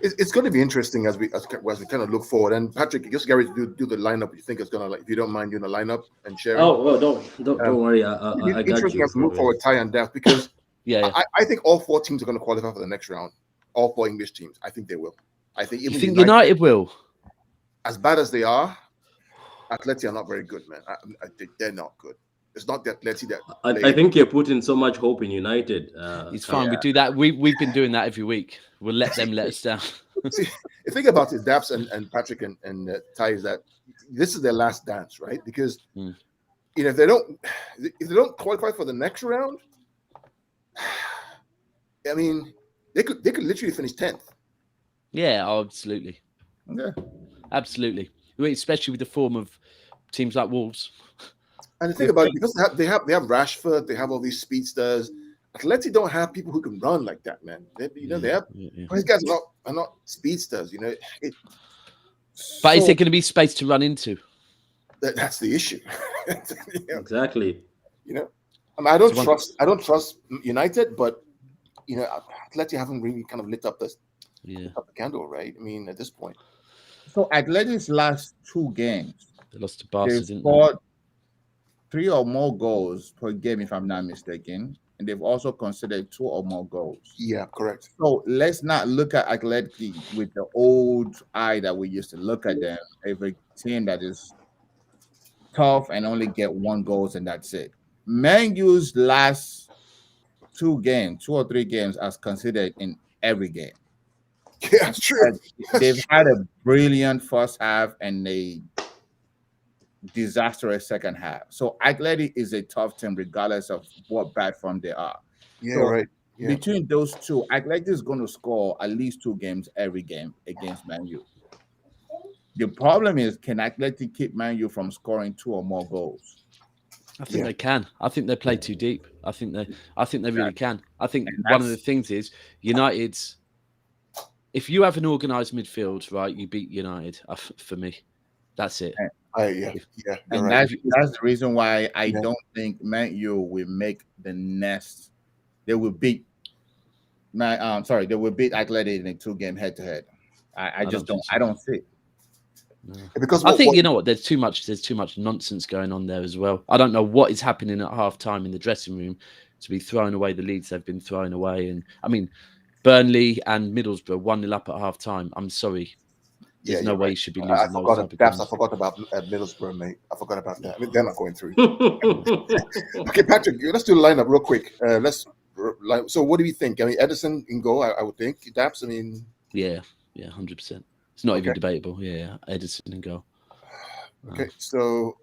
It's going to be interesting as we kind of look forward. And Patrick, just Gary, do the lineup. You think it's going to, if you don't mind doing the lineup and sharing. Oh well, don't worry. I got you. Look forward, Ty and Daft, because yeah. I think all 4 teams are going to qualify for the next round. All 4 English teams, I think they will. I think even you think United will. As bad as they are, Atleti are not very good, man. I think they're not good. It's not the Atleti that. I think you're putting so much hope in United. It's fine. Yeah. We do that. We've been doing that every week. We'll let them let us down. See, the thing about it, Daps and Patrick and Ty, is that this is their last dance, right? Because if they don't qualify for the next round, I mean, they could literally finish 10th. Yeah, absolutely. Yeah. Absolutely. Especially with the form of teams like Wolves. And the thing about it, because they have Rashford, they have all these speedsters. Atleti don't have people who can run like that, man. They have these guys are not speedsters, But is there going to be space to run into? That's the issue. Exactly. I mean, I don't trust United, but Atleti haven't really kind of lit up the candle, right? I mean, at this point. So Atleti's last 2 games, they lost to Barca, didn't they? 3 or more goals per game, if I'm not mistaken. And they've also considered 2 or more goals. Yeah, correct. So let's not look at Atleti with the old eye that we used to look at them. Every team that is tough and only get 1 goal and that's it. Man U's last 2 or 3 games as considered in every game. Yeah, it's true. They've had a brilliant first half and a disastrous second half. So Atleti is a tough team regardless of what bad form they are. Yeah, so right. Yeah. Between those 2, Atleti is going to score at least 2 games every game against Man U. The problem is, can Atleti keep Man U from scoring 2 or more goals? I think they can. I think they play too deep. I think they really can. I think one of the things is United's. If you have an organised midfield, right, you beat United. For me, that's it. And that's the reason why I don't think Man U will make the next. They will beat. They will beat Atleti in a 2-game head-to-head. I just don't. I don't see it. No. Because I think there's too much nonsense going on there as well. I don't know what is happening at half-time in the dressing room to be throwing away the leads they've been throwing away. And I mean, Burnley and Middlesbrough 1-0 up at half-time. I'm sorry. There's no way you should be losing I forgot about Middlesbrough, mate. I forgot about that. I mean, they're not going through. Okay, Patrick, let's do the lineup real quick. So what do you think? I mean, Edison in goal, I would think. Daps, I mean... Yeah, 100%. It's not even debatable. Yeah, Edison in goal. Okay, so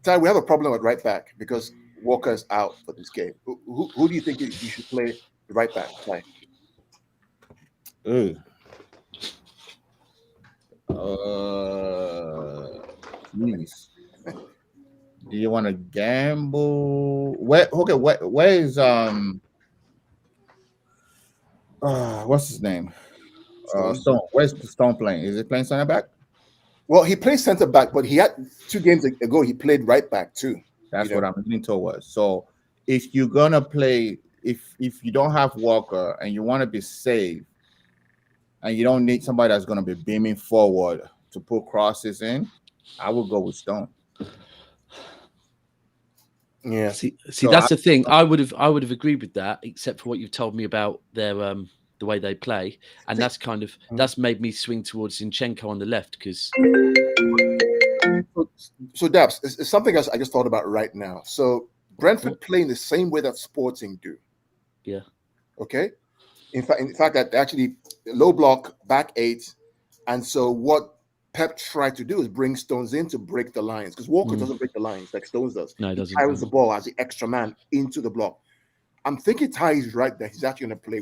Ty, we have a problem at right back because Walker is out for this game. Who do you think you should play the right back? Ty? Please. Do you want to gamble? Where is what's his name? Stone. Where's the Stone playing? Is he playing center back? Well, he plays center back, but he had 2 games ago. He played right back too. That's what I'm leaning towards. So if you're gonna play, if you don't have Walker and you want to be safe, and you don't need somebody that's gonna be beaming forward to put crosses in, I would go with Stone. Yeah. See, that's the thing. I would have agreed with that, except for what you've told me about their the way they play, and that's made me swing towards Zinchenko on the left because. So Dabs, it's something else I just thought about right now. So Brentford play in the same way that Sporting do. Yeah. Okay. In fact, that actually low block, back 8, and so what Pep tried to do is bring Stones in to break the lines, because Walker doesn't break the lines like Stones does. No, he doesn't. Carries the ball as the extra man into the block. I'm thinking Ty's right there. He's actually going to play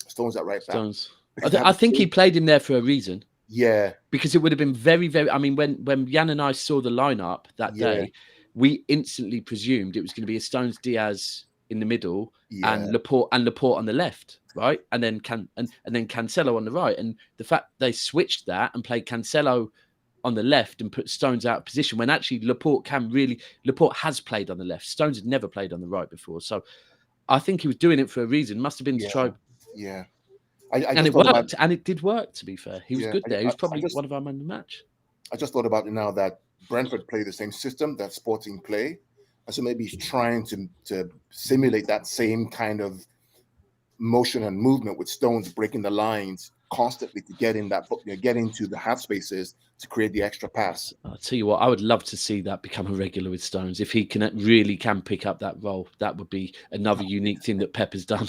Stones at right back. Stones. I think he played him there for a reason. Yeah. Because it would have been very, very. I mean, when Jan and I saw the lineup that day, we instantly presumed it was going to be a Stones Diaz in the middle and Laporte on the left, right? And then then Cancelo on the right. And the fact they switched that and played Cancelo on the left and put Stones out of position, when actually Laporte has played on the left. Stones had never played on the right before. So I think he was doing it for a reason. Must have been to try. Yeah. And it worked, and it did work, to be fair. He was good there. He was probably one of our men of the match. I just thought about it now that Brentford play the same system that Sporting play. And so maybe he's trying to simulate that same kind of motion and movement with Stones breaking the lines constantly to get into the half spaces to create the extra pass. I'll tell you what, I would love to see that become a regular with Stones. If he really can pick up that role, that would be another unique thing that Pep has done.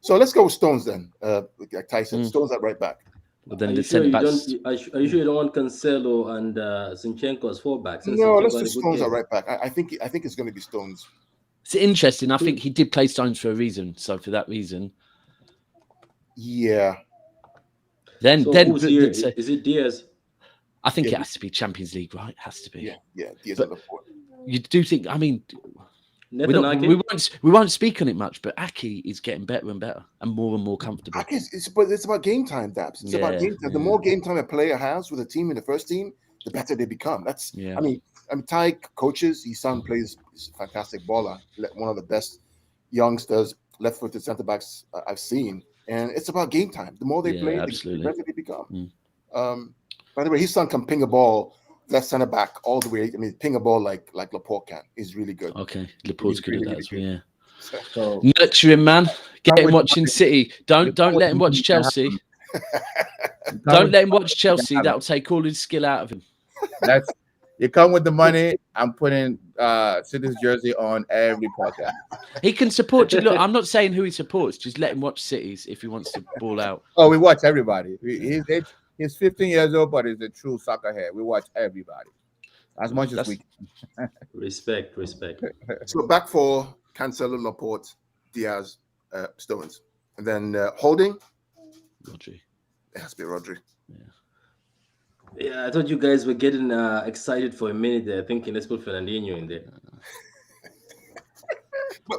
So let's go with Stones then. Like Tyson, Stones at right back. Well, then are you sure you don't want Cancelo and Zinchenko as fullbacks? No, let's do Stones at right back. I think it's going to be Stones. It's interesting. I think he did play Stones for a reason. So for that reason, yeah. Then who's here? Is it Diaz? I think it has to be Champions League, right? It has to be. Yeah. Diaz on the floor. You do think? I mean, we won't speak on it much, but Aki is getting better and better and more comfortable. Aki, it's about game time, Dabs. It's about game time. The more game time a player has with a team in the first team, the better they become. I mean, Ty coaches. His son plays. He's a fantastic baller. One of the best youngsters, left-footed centre backs I've seen. And it's about game time. The more they play, the better they become. By the way, his son can ping a ball left centre back all the way. I mean, ping a ball like Laporte can. Is really good. Okay, Laporte's good at that as well. Yeah. So, nurture him, man. Get him watching City. Don't let him watch Chelsea. Don't let him watch Chelsea. That'll take all his skill out of him. You come with the money. I'm putting City's jersey on every podcast. He can support you. Look, I'm not saying who he supports. Just let him watch City's if he wants to ball out. Oh, we watch everybody. He's 15 years old, but he's a true soccer head. We watch everybody as much as we can. Respect. So back for Cancelo, Laporte, Diaz, Stones, and then holding. Rodri. It has to be Rodri. Yeah, I thought you guys were getting excited for a minute there, thinking let's put Fernandinho in there.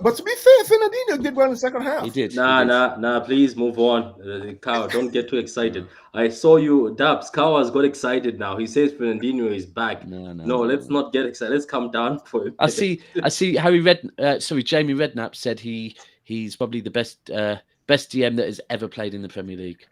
But to be fair, Fernandinho did well in the second half. He did. Nah. Please move on. Cow, don't get too excited. I saw you, Dabs. Cow has got excited now. He says Fernandinho is back. No, let's not get excited. Let's calm down for him. I see. Jamie Redknapp said he's probably the best DM that has ever played in the Premier League.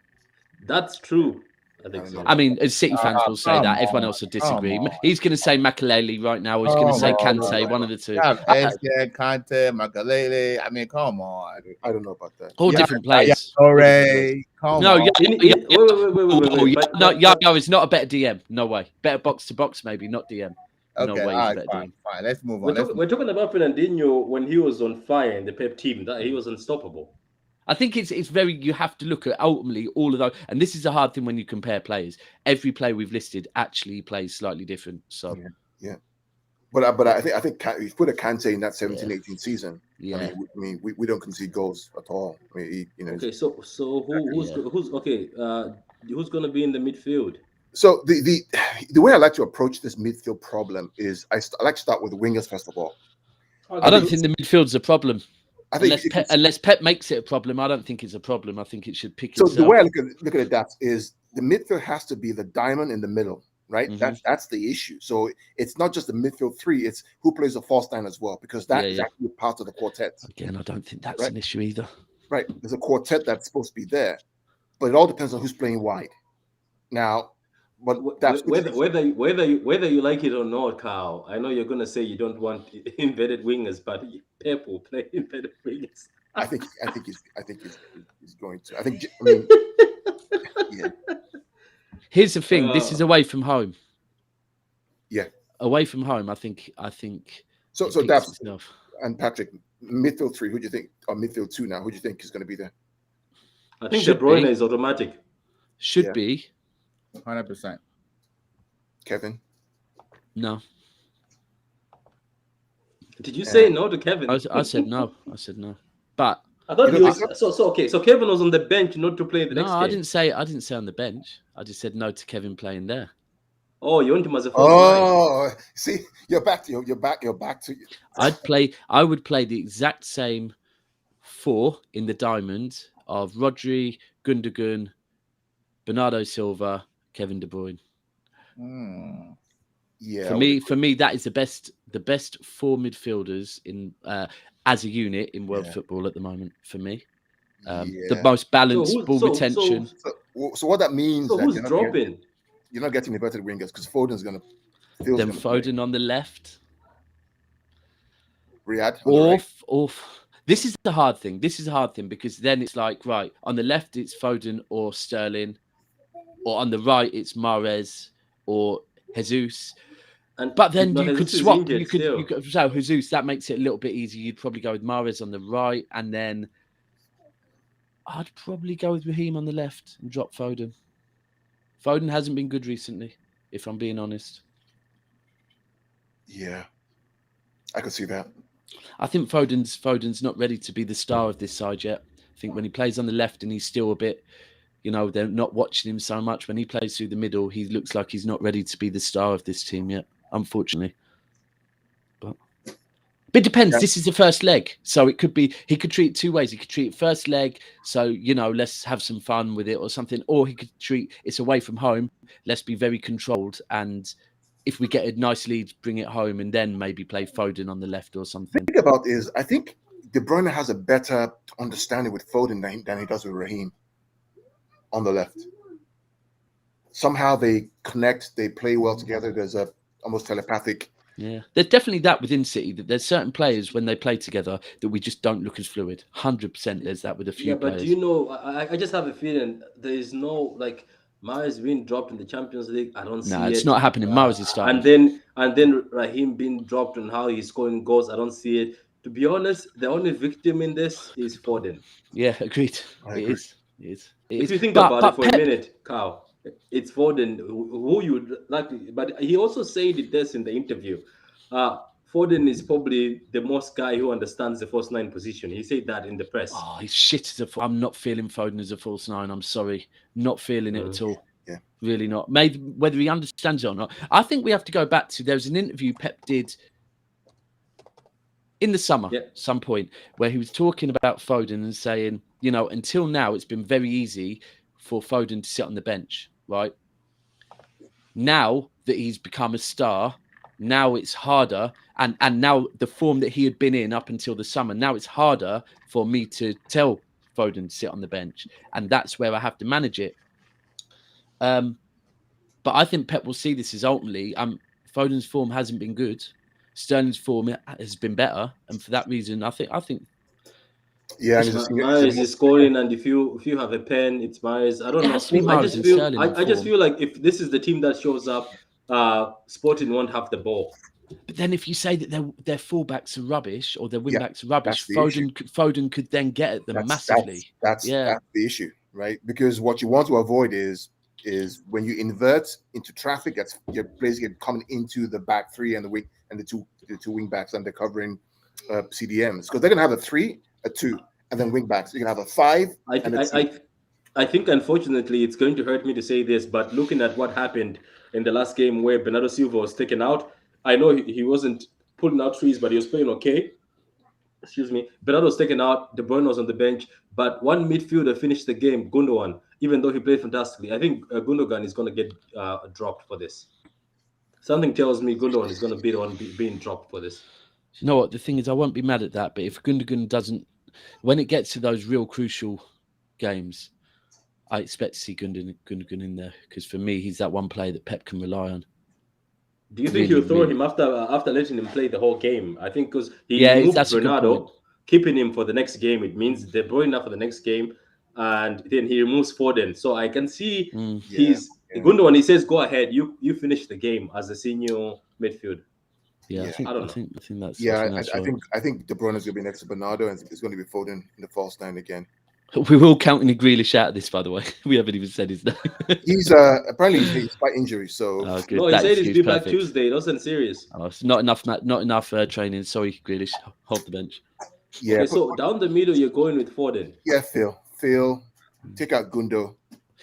That's true. I think so. I mean, as City fans will say that. Everyone else will disagree. He's going to say Makelele right now, or he's going to say Kante, one of the two. Yeah, Kante, Makelele. I mean, come on. I don't know about that. All different players. Wait. Yago is not a better DM. No way. Better box to box, maybe, not DM. Okay, no way. Right, fine. Let's move on. We're talking about Fernandinho when he was on fire in the Pep team. That he was unstoppable. I think it's very, you have to look at ultimately all of those, and this is a hard thing when you compare players. Every player we've listed actually plays slightly different. So yeah. But I think if you put a Kante in that 17-18 season, I mean we don't concede goals at all. I mean, Okay, so who's going to be in the midfield? So the way I like to approach this midfield problem is I like to start with the wingers first of all. I don't think the midfield's a problem. I think unless Pep makes it a problem, I don't think it's a problem. I think it should pick itself. So the way I look at it, that is the midfield has to be the diamond in the middle, right? Mm-hmm. That's the issue. So it's not just the midfield three; it's who plays the false nine as well, because that is actually part of the quartet. Again, I don't think that's an issue either. Right? There's a quartet that's supposed to be there, but it all depends on who's playing wide. Now, but that's whether you like it or not, Carl. I know you're going to say you don't want inverted wingers, but Pep will play inverted wingers. I think he's going to. I mean, yeah. Here's the thing. This is away from home. Yeah. Away from home, I think So Dabs and Patrick, midfield 3, who do you think, or midfield 2 now, who do you think is going to be there? I think De Bruyne is automatic. Should be. 100%. Kevin? No. Did you say no to Kevin? I said no. I said no. But I thought he was okay. So Kevin was on the bench not to play the next game. No, I didn't say on the bench. I just said no to Kevin playing there. Oh, you want him as a false nine? See, you're back to I would play the exact same 4 in the diamond of Rodri, Gundogan, Bernardo Silva, Kevin De Bruyne. Yeah. For me, that is the best 4 midfielders in as a unit in world football at the moment. For me, the most balanced ball retention. So what that means? So who's dropping? You're not getting inverted wingers because Foden's going to. Then Foden on the left. Riyadh. This is the hard thing. Because then it's like, right, on the left it's Foden or Sterling, or on the right it's Mahrez or Jesus. But then you could swap. You could. So Jesus, that makes it a little bit easier. You'd probably go with Mahrez on the right, and then I'd probably go with Raheem on the left and drop Foden. Foden hasn't been good recently, if I'm being honest. Yeah, I could see that. I think Foden's not ready to be the star of this side yet. I think when he plays on the left and he's still a bit, they're not watching him so much. When he plays through the middle, he looks like he's not ready to be the star of this team yet, unfortunately. But it depends. Yeah. This is the first leg. So it could be, he could treat it 2 ways. He could treat it first leg, so, let's have some fun with it or something. Or he could treat it's away from home. Let's be very controlled. And if we get a nice lead, bring it home and then maybe play Foden on the left or something. The thing about is, I think De Bruyne has a better understanding with Foden than he does with Raheem on the left. Somehow they connect, they play well together. There's a almost telepathic. Yeah, there's definitely that within City. That there's certain players when they play together that we just don't look as fluid. 100% there's that with a few players. But I just have a feeling there is no Mahrez being dropped in the Champions League. I don't see it. No, it's not happening. Mahrez is starting. And then Raheem being dropped and how he's scoring goals. I don't see it. To be honest, the only victim in this is Foden. Yeah, agreed. It is. If you think about it for a minute, Carl, it's Foden who you would like. But he also said this in the interview. Foden is probably the most guy who understands the false 9 position. He said that in the press. Oh, he's shit as I'm not feeling Foden as a false 9. I'm sorry. Not feeling it at all. Yeah. Really not. Maybe whether he understands it or not. I think we have to go back to, there was an interview Pep did in the summer, some point, where he was talking about Foden and saying, until now, it's been very easy for Foden to sit on the bench, right? Now that he's become a star, now it's harder. And now the form that he had been in up until the summer, now it's harder for me to tell Foden to sit on the bench. And that's where I have to manage it. But I think Pep will see this as ultimately, Foden's form hasn't been good. Sterling's form has been better. And for that reason, I think yeah, Mahrez is scoring, and if you have a pen, it's Mahrez. I don't know. I just feel like if this is the team that shows up, Sporting won't have the ball. But then if you say that their fullbacks are rubbish or their wingbacks are rubbish, Foden could then get at them massively. That's the issue, right? Because what you want to avoid is when you invert into traffic, that's your players get coming into the back 3 and the wing and the two wing backs and they're covering CDMs, because they're gonna have a 3, a 2, and then wing backs. You can have a 5. I think unfortunately it's going to hurt me to say this, but looking at what happened in the last game where Bernardo Silva was taken out, I know he wasn't pulling out trees, but he was playing okay. Excuse me. Bernardo was taken out. De Bruyne was on the bench, but one midfielder finished the game, Gundogan, even though he played fantastically. I think Gundogan is going to get dropped for this. Something tells me Gundogan is going to be the one being dropped for this. You know what? The thing is, I won't be mad at that, but if Gundogan doesn't, when it gets to those real crucial games, I expect to see Gundogan in there, because for me, he's that one player that Pep can rely on. Do you think he'll throw him after letting him play the whole game? I think because he moved Bernardo, keeping him for the next game. It means De Bruyne for the next game, and then he removes Foden. So I can see Gundogan. He says, "Go ahead, you finish the game as a senior midfield." Yeah, I think that's. Yeah, that's I right. think De Bruyne is going to be next to Bernardo, and it's going to be Foden in the false nine again. We're all counting Grealish out of this, by the way. We haven't even said his name. He's apparently he's by injury, so good. No, he That said he's excuse, be back perfect. Tuesday. It wasn't serious. Oh, it's not enough training. Sorry, Grealish. Hold the bench. yeah. Okay, so down the middle, you're going with Foden. Yeah, Phil, take out Gundo.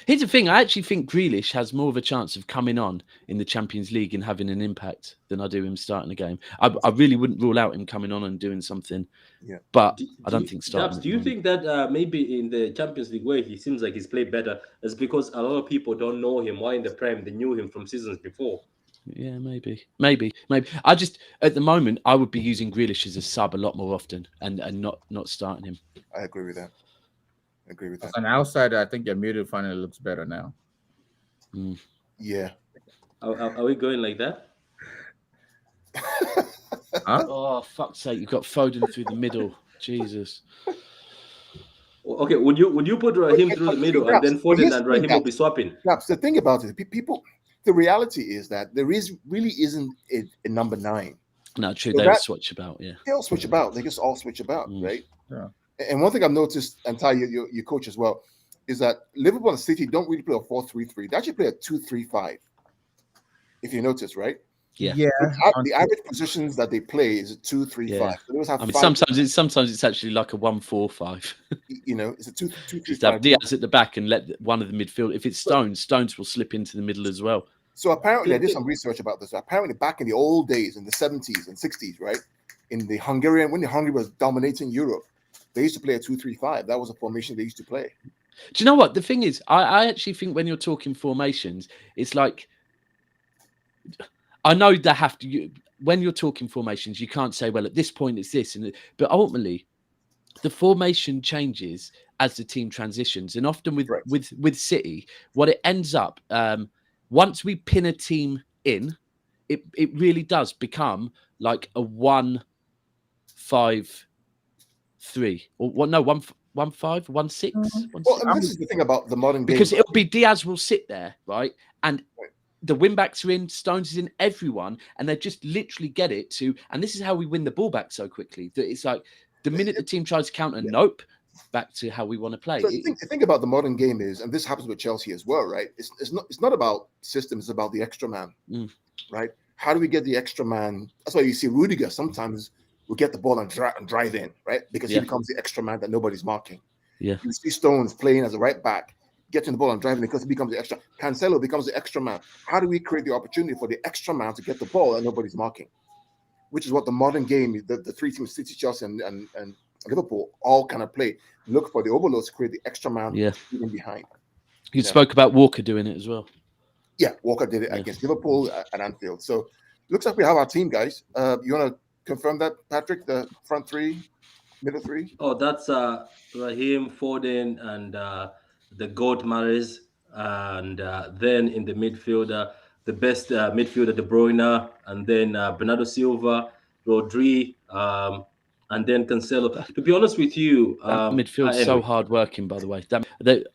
Here's the thing. I actually think Grealish has more of a chance of coming on in the Champions League and having an impact than I do him starting a game. I really wouldn't rule out him coming on and doing something. Yeah, but I don't think starting. Dabs, do you think that maybe in the Champions League where he seems like he's played better is because a lot of people don't know him? Why in the Prem they knew him from seasons before? Yeah, maybe. I just at the moment I would be using Grealish as a sub a lot more often and not starting him. I agree with that. As an outsider, I think your midfield finally looks better now. Yeah. Are we going like that? Huh? Oh, fuck's sake! You've got Foden through the middle. Jesus. Okay, would you put Raheem through the middle and then Foden and Raheem will be swapping? Perhaps the thing about it, the reality is that there really isn't a number 9. No, true. So They'll switch about. Yeah, they'll switch about. They just all switch about, right? Yeah. And one thing I've noticed, and Ty, your coach as well, is that Liverpool and City don't really play a 4-3-3. They actually play a 2-3-5. If you notice, right? Yeah. The average positions that they play is a 2-3-5. Yeah. So they always have sometimes it's actually like a 1-4-5. You know, it's a 2-3-5. Just have Diaz at the back and let one of the midfield. If it's Stones will slip into the middle as well. So apparently, I did some research about this. Apparently, back in the old days, in the 70s and 60s, right, when the Hungary was dominating Europe, they used to play a 2-3-5. That was a formation they used to play. Do you know what the thing is? I actually think when you're talking formations, it's like I know they have to. When you're talking formations, you can't say, well, at this point it's this, but ultimately, the formation changes as the team transitions, and often with City, what it ends up. Once we pin a team in, it really does become like a 1-5-3 or 1-5, 1-6. Well, and this is the thing about the modern game, because it'll be Diaz will sit there, right, and the wing backs are in, Stones is in, everyone, and they just literally get it to. And this is how we win the ball back so quickly. That it's like the minute the team tries to counter, nope. Back to how we want to play. So the thing about the modern game is, and this happens with Chelsea as well, right? It's not about systems, it's about the extra man, right? How do we get the extra man? That's why you see Rudiger sometimes will get the ball and drive in, right? Because he becomes the extra man that nobody's marking. Yeah. You see Stones playing as a right back, getting the ball and driving because he becomes the extra. Cancelo becomes the extra man. How do we create the opportunity for the extra man to get the ball and nobody's marking? Which is what the modern game, the three teams, City, Chelsea, and Liverpool all kind of play. Look for the overloads to create the extra man even behind. You spoke about Walker doing it as well. Yeah, Walker did it against Liverpool at Anfield. So looks like we have our team, guys. You want to confirm that, Patrick? The front three, middle three? Oh, that's Raheem, Foden, and the GOAT Mahrez. And then in the midfield, the best midfielder, De Bruyne, and then Bernardo Silva, Rodri, and then Cancelo. To be honest with you, midfield's so hard working, by the way.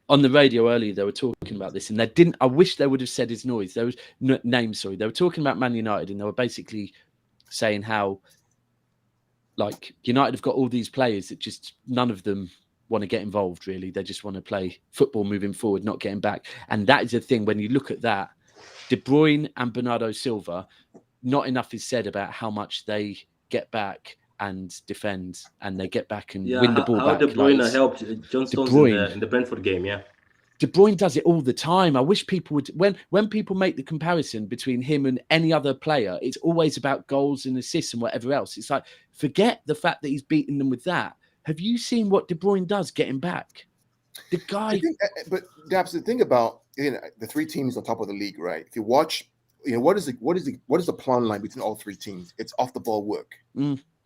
On the radio earlier, they were talking about this, and they didn't. I wish they would have said his noise. There was name. Sorry, they were talking about Man United, and they were basically saying how, like, United have got all these players that just none of them want to get involved. Really, they just want to play football moving forward, not getting back. And that is the thing. When you look at that, De Bruyne and Bernardo Silva, not enough is said about how much they get back and defend, and they get back and win the ball back. How De Bruyne helped John Stones in the Brentford game, De Bruyne does it all the time. I wish people would, when people make the comparison between him and any other player, it's always about goals and assists and whatever else. It's like, forget the fact that he's beaten them with that. Have you seen what De Bruyne does getting back? The guy. But Dabs, the thing about the three teams on top of the league, right? If you watch, what is the plan line between all three teams? It's off the ball work.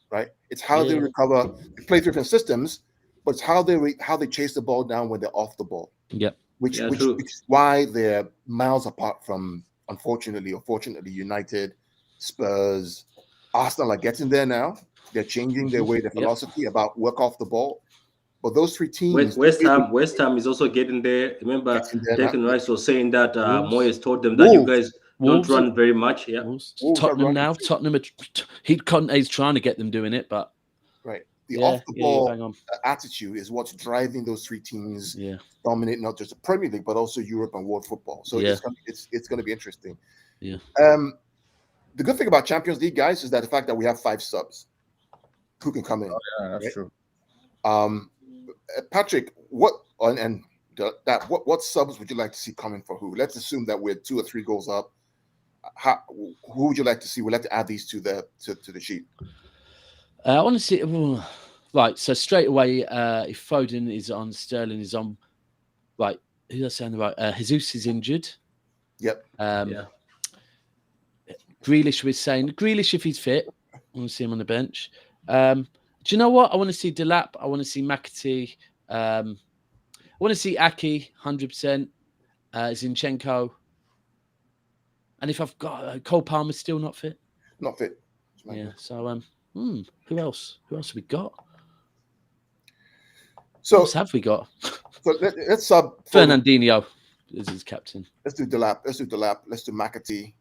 Right? It's how they recover. They play different systems, but it's how they chase the ball down when they're off the ball. Yep. Which is why they're miles apart from, unfortunately or fortunately, United, Spurs, Arsenal are getting there now. They're changing their philosophy about work off the ball. But those three teams, West Ham is also getting there. Remember, Declan Rice was saying that Moyes told them that Wolves, don't run very much. Yeah, Wolves, Tottenham now. Tottenham, Conte's trying to get them doing it, but the off the ball attitude is what's driving those three teams. Dominate not just the Premier League but also Europe and world football. So it's going to be interesting. Yeah. The good thing about Champions League, guys, is that the fact that we have 5 subs who can come in. Oh, yeah, that's true. Patrick, what subs would you like to see coming for who? Let's assume that we're 2 or 3 goals up. Who would you like to see? We'll have to add these to the sheet. I want to see. Right, so straight away, if Foden is on, Sterling is on. Right, who's that saying right? Jesus is injured. Yep. Grealish was saying Grealish if he's fit. I want to see him on the bench. Do you know what? I want to see Delap. I want to see McAtee. I want to see Ake 100%. Zinchenko. And if I've got Cole Palmer still not fit. Not fit. Yeah. So who else? Who else have we got? So what else have we got? So let's sub Fernandinho is his captain. Let's do Delap. Let's do McAtee.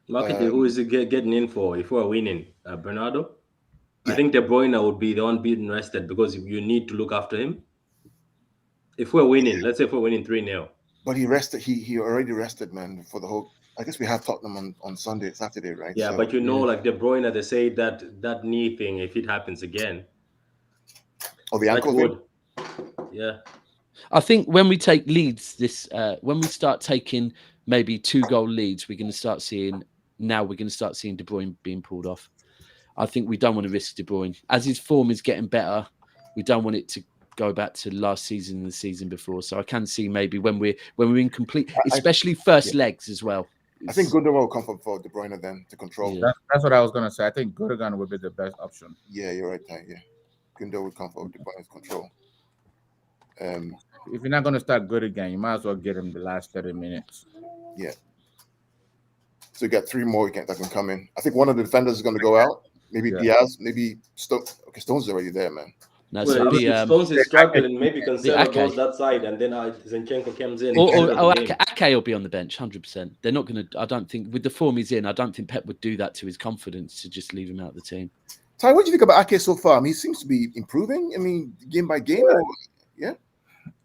McAtee, who is he getting in for if we're winning? Bernardo? Yeah. I think De Bruyne would be the one being rested because you need to look after him. If we're winning, let's say if we're winning 3-0. But he rested. He already rested, man, for the whole. I guess we have Tottenham on Saturday, right? Yeah, so, but like De Bruyne, they say that knee thing, if it happens again. Oh, the ankle thing? Yeah. I think when we take leads, when we start taking maybe 2-goal leads, we're going to start seeing De Bruyne being pulled off. I think we don't want to risk De Bruyne. As his form is getting better, we don't want it to go back to last season and the season before. So I can see maybe when we're in complete, especially first legs as well. I think Gundogan will come for De Bruyne then to control. Yeah. That's what I was going to say. I think Gundogan would be the best option. Yeah, you're right there. Yeah, Gundogan would come for De Bruyne's control. If you're not going to start Gundogan, you might as well get him the last 30 minutes. Yeah. So you got 3 more that can come in. I think one of the defenders is going to go out. Maybe Diaz, maybe Stones. Okay, Stones is already there, man. No, so Stones is struggling. Maybe Cancelo goes that side, and then Zinchenko comes in. Or Ake will be on the bench, 100%. They're not going to. I don't think with the form he's in, I don't think Pep would do that to his confidence to just leave him out of the team. Ty, what do you think about Ake so far? I mean, he seems to be improving. I mean, game by game. Yeah.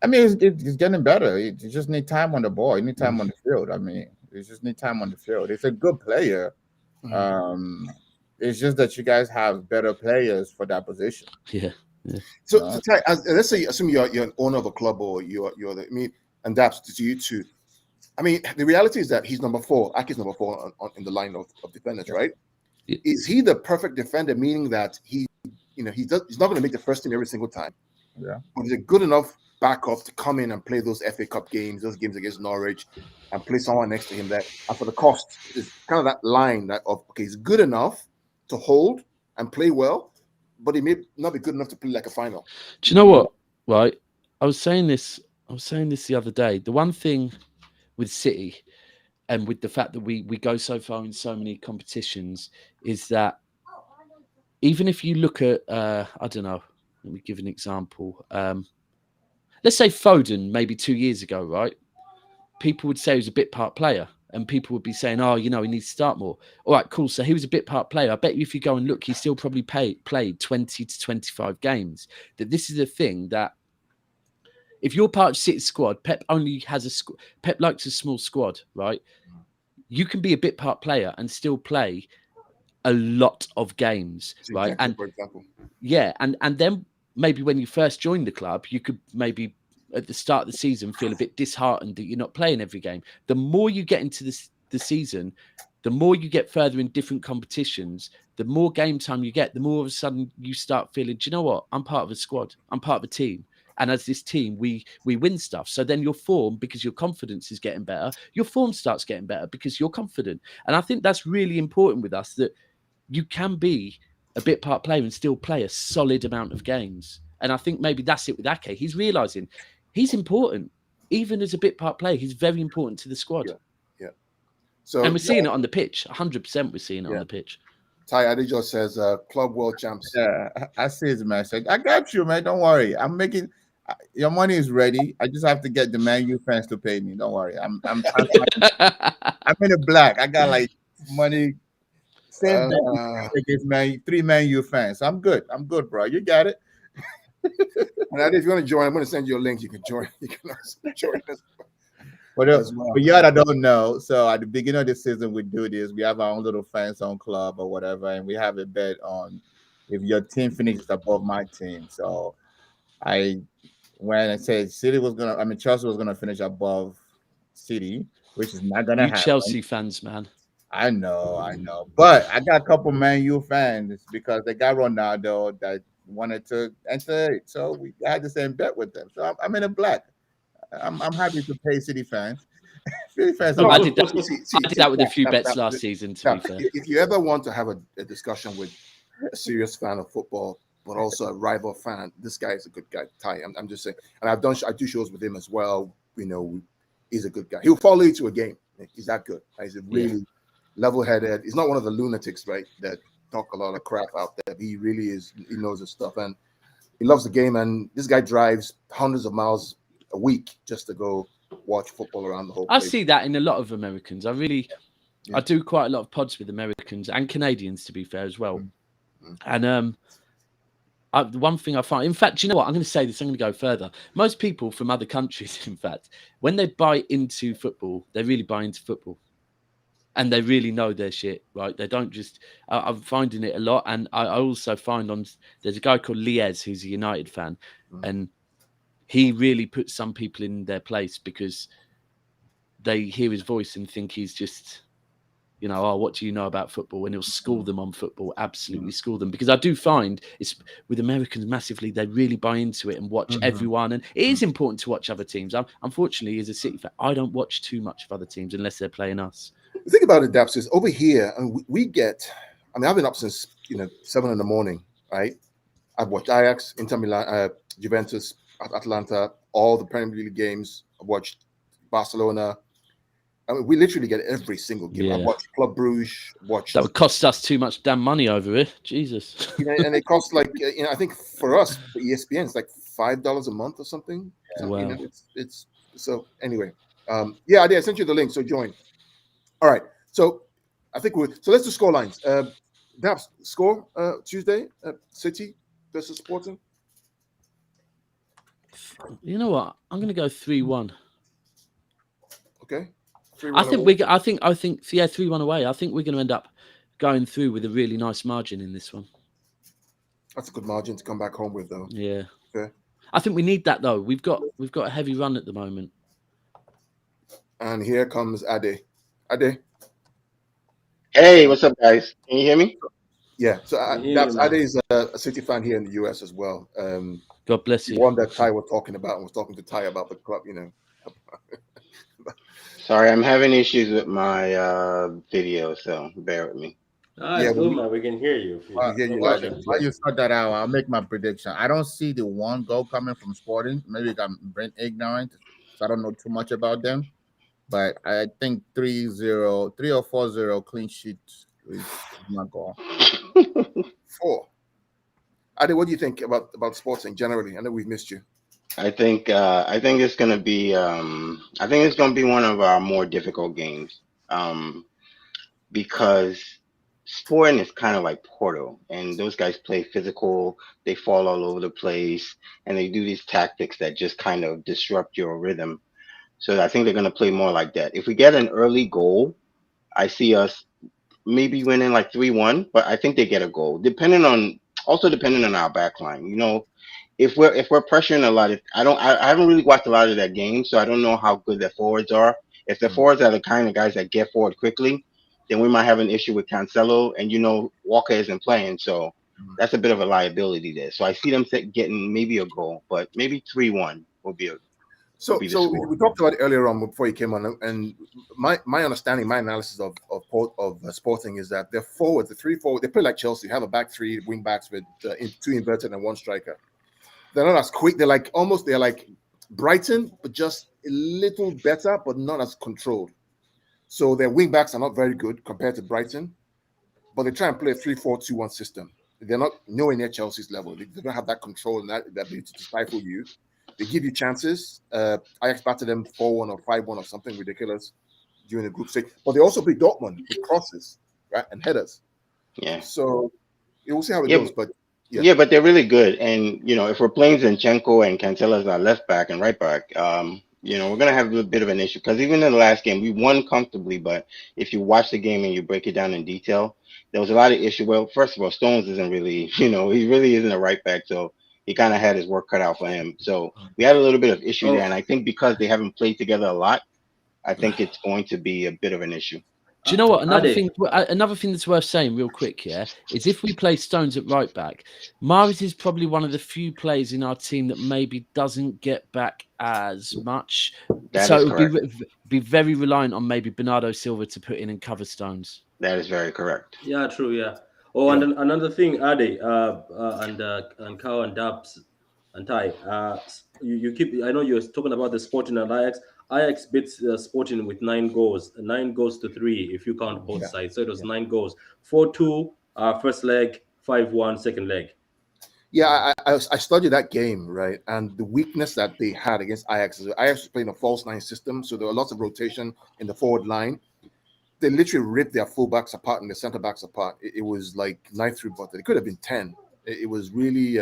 I mean, it's getting better. You just need time on the ball. You need time on the field. I mean, you just need time on the field. He's a good player. Mm-hmm. It's just that you guys have better players for that position. Yeah. So Ty, let's say, assume you're an owner of a club, or you're the. I mean, and that's to you too. I mean, the reality is that he's number 4. Ake's number 4 in the line of defenders, right? Yeah. Is he the perfect defender? Meaning that he's not going to make the first team every single time. Yeah. But he's a good enough backup to come in and play those FA Cup games, those games against Norwich, and play someone next to him that, and for the cost, is kind of that line that he's good enough to hold and play well, but he may not be good enough to play like a final. Do you know what? Right, I was saying this the other day. The one thing with City, and with the fact that we go so far in so many competitions, is that even if you look at I don't know, let me give an example. Let's say Foden, maybe 2 years ago, right? People would say he was a bit part player, and people would be saying, "Oh, he needs to start more." All right, cool. So he was a bit part player. I bet you if you go and look, he still probably played 20 to 25 games. That this is the thing that if you're part of City's squad, Pep only has Pep likes a small squad, right? You can be a bit part player and still play a lot of games, right? And for example, and then maybe when you first joined the club, you could maybe at the start of the season feel a bit disheartened that you're not playing every game. The more you get into the season, the more you get further in different competitions, the more game time you get, the more of a sudden you start feeling, do you know what? I'm part of a squad. I'm part of a team. And as this team, we win stuff. So then your form, because your confidence is getting better, your form starts getting better because you're confident. And I think that's really important with us, that you can be a bit part player and still play a solid amount of games. And I think maybe that's it with Ake. He's realising he's important. Even as a bit part player, he's very important to the squad. Yeah. So, and we're seeing it on the pitch. 100% we're seeing it on the pitch. Ty Adejo says, Club World Champs. Yeah, I see his message. I got you, man. Don't worry. I'm making Your money is ready. I just have to get the Man U fans to pay me. Don't worry. I'm in the black. I got like money. Same bet against three Man U fans. I'm good. I'm good, bro. You got it. And if you want to join, I'm going to send you a link. You can join. You can also join us. But y'all that don't know, so at the beginning of the season, we do this. We have our own little FanZone club or whatever, and we have a bet on if your team finishes above my team. So when I said Chelsea was gonna finish above City, which is not gonna happen. Chelsea fans, man. I know. But I got a couple Man U fans because they got Ronaldo that wanted to enter it. So we had the same bet with them. So I'm in the black. I'm happy to pay City fans. City fans. I did that with a few bets last season, to be fair. If you ever want to have a discussion with a serious fan of football, but also a rival fan, this guy is a good guy. Ty, I'm just saying. And I do shows with him as well. You know, he's a good guy. He'll follow you to a game. He's that good. He's a really level-headed. He's not one of the lunatics, right, that talk a lot of crap out there. He really is. He knows his stuff, and he loves the game. And this guy drives hundreds of miles a week just to go watch football around the whole place. I see that in a lot of Americans. I do quite a lot of pods with Americans and Canadians, to be fair, as well. And the one thing I find, in fact, you know what? I'm going to say this. I'm going to go further. Most people from other countries, in fact, when they buy into football, they really buy into football. And they really know their shit, right? They don't just... I'm finding it a lot. And I also find there's a guy called Liez who's a United fan. And he really puts some people in their place because they hear his voice and think he's just, you know, oh, what do you know about football? And he'll school them on football, absolutely school them. Because I do find it's with Americans massively, they really buy into it and watch everyone. And it is important to watch other teams. Unfortunately, as a City fan, I don't watch too much of other teams unless they're playing us. The thing about it, Daps, is over here, and we get, I mean, I've been up since, 7 in the morning, right? I've watched Ajax, Inter Milan, Juventus, Atlanta, all the Premier League games. I've watched Barcelona. I mean, we literally get every single game. I've watched Club Bruges. That would cost us too much damn money over here. Jesus. And it costs like, I think for us, for ESPN, it's like $5 a month or something. Wow. It's so anyway. I sent you the link, so join. All right. So I think let's do score lines. Daps, score Tuesday, City versus Sporting. You know what? I'm going to go 3-1. Okay. 3-1 I think 3-1 away. I think we're going to end up going through with a really nice margin in this one. That's a good margin to come back home with, though. Yeah. Okay. I think we need that though. We've got a heavy run at the moment. And here comes Ade. Ade. Hey, what's up, guys? Can you hear me? Yeah. So Ade is a City fan here in the US as well. God bless you. One that Ty was talking about and was talking to Ty about the club, Sorry, I'm having issues with my video, so bear with me. It's good, man. We can hear you. While you sort that out, I'll make my prediction. I don't see the one goal coming from Sporting. Maybe I'm ignorant, so I don't know too much about them. But I think 3-0, 3 or 4-0 clean sheet is my goal. 4. Ade, what do you think about Sporting generally? I know we've missed you. I think it's gonna be one of our more difficult games. Because Sporting is kind of like Porto, and those guys play physical, they fall all over the place, and they do these tactics that just kind of disrupt your rhythm. So I think they're going to play more like that. If we get an early goal, I see us maybe winning like 3-1, but I think they get a goal, depending on our back line. If we're pressuring a lot, I haven't really watched a lot of that game, so I don't know how good their forwards are. If the forwards are the kind of guys that get forward quickly, then we might have an issue with Cancelo, and Walker isn't playing, so that's a bit of a liability there. So I see them getting maybe a goal, but maybe 3-1 will be a. So we talked about it earlier on before you came on, and my understanding, my analysis of Sporting is that their forwards, the 3 forwards, they play like Chelsea, have a back 3 wing backs with 2 inverted and 1 striker. They're not as quick. They're like Brighton, but just a little better, but not as controlled. So their wing backs are not very good compared to Brighton, but they try and play a 3-4-2-1 system. They're not nowhere near Chelsea's level. They don't have that control and that ability to stifle you. They give you chances. Ajax battered them 4-1 or 5-1 or something ridiculous during the group stage. But they also beat Dortmund with crosses, right, and headers. Yeah. So we'll see how it goes. But yeah, but they're really good. And if we're playing Zinchenko and Cancelo as our left back and right back, we're gonna have a bit of an issue because even in the last game we won comfortably. But if you watch the game and you break it down in detail, there was a lot of issue. Well, first of all, Stones isn't really, he really isn't a right back, so he kind of had his work cut out for him. So we had a little bit of issue there, and I think because they haven't played together a lot, I think it's going to be a bit of an issue. Do you know what? Another thing that's worth saying real quick, is if we play Stones at right back, Mahrez is probably one of the few players in our team that maybe doesn't get back as much. So it would be very reliant on maybe Bernardo Silva to put in and cover Stones. That is very correct. Yeah, true. Yeah. Oh, and another thing, Ade, and Kao and Dabs and Ty, you keep. I know you're talking about the Sporting and Ajax. Ajax beats Sporting with 9 goals, 9-3 if you count both sides. So it was 9 goals, 4-2 first leg, 5-1 second leg. Yeah, I studied that game, right? And the weakness that they had against Ajax is Ajax was playing a false 9 system, so there were lots of rotation in the forward line. They literally ripped their fullbacks apart and the center backs apart. It was like knife through butter. It could have been 10. It was really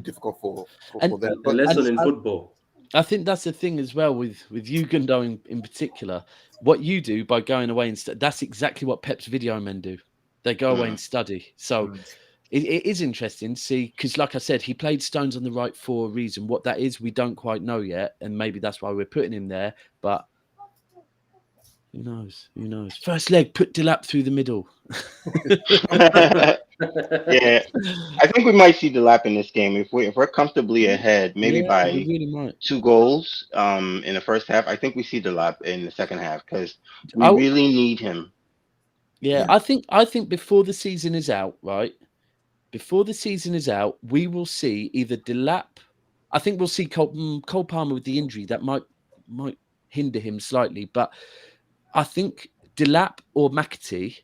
difficult for them. A lesson in football. I think that's the thing as well with you, Gundo, in particular. What you do by going away and that's exactly what Pep's video men do. They go away and study. So it is interesting to see, because like I said, he played Stones on the right for a reason. What that is, we don't quite know yet, and maybe that's why we're putting him there. But who knows? Who knows? First leg, put Delap through the middle. Yeah, I think we might see Delap in this game if we're comfortably ahead, maybe by really 2 goals in the first half. I think we see Delap in the second half because we really need him. Yeah, I think before the season is out, right? Before the season is out, we will see either Delap. I think we'll see Cole Palmer with the injury that might hinder him slightly, but I think Delap or McAtee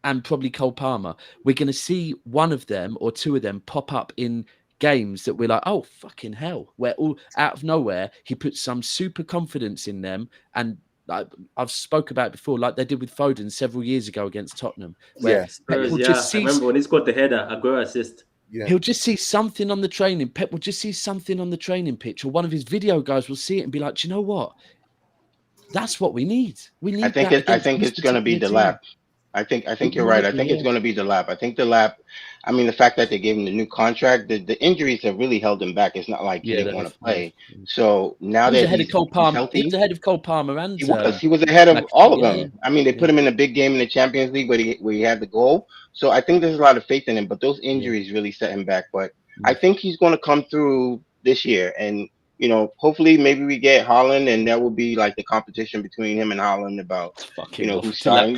and probably Cole Palmer, we're going to see one of them or two of them pop up in games that we're like, oh, fucking hell, where all out of nowhere, he puts some super confidence in them. And I've spoke about it before, like they did with Foden several years ago against Tottenham. I remember when he scored the header, Aguero assist. Yeah. He'll just see something on the training. Pep will just see something on the training pitch, or one of his video guys will see it and be like, do you know what? That's what we need. We need. I think it's going to be Delap. I think you're right. I think it's going to be Delap. I think Delap. I mean, the fact that they gave him the new contract, the injuries have really held him back. It's not like he didn't want to play. So now that he's healthy, he was ahead of Cole Palmer, and he was ahead of all of them. I mean, they put him in a big game in the Champions League where he had the goal. So I think there's a lot of faith in him. But those injuries really set him back. But I think he's going to come through this year, and hopefully maybe we get Haaland, and that will be like the competition between him and Haaland about who's starting.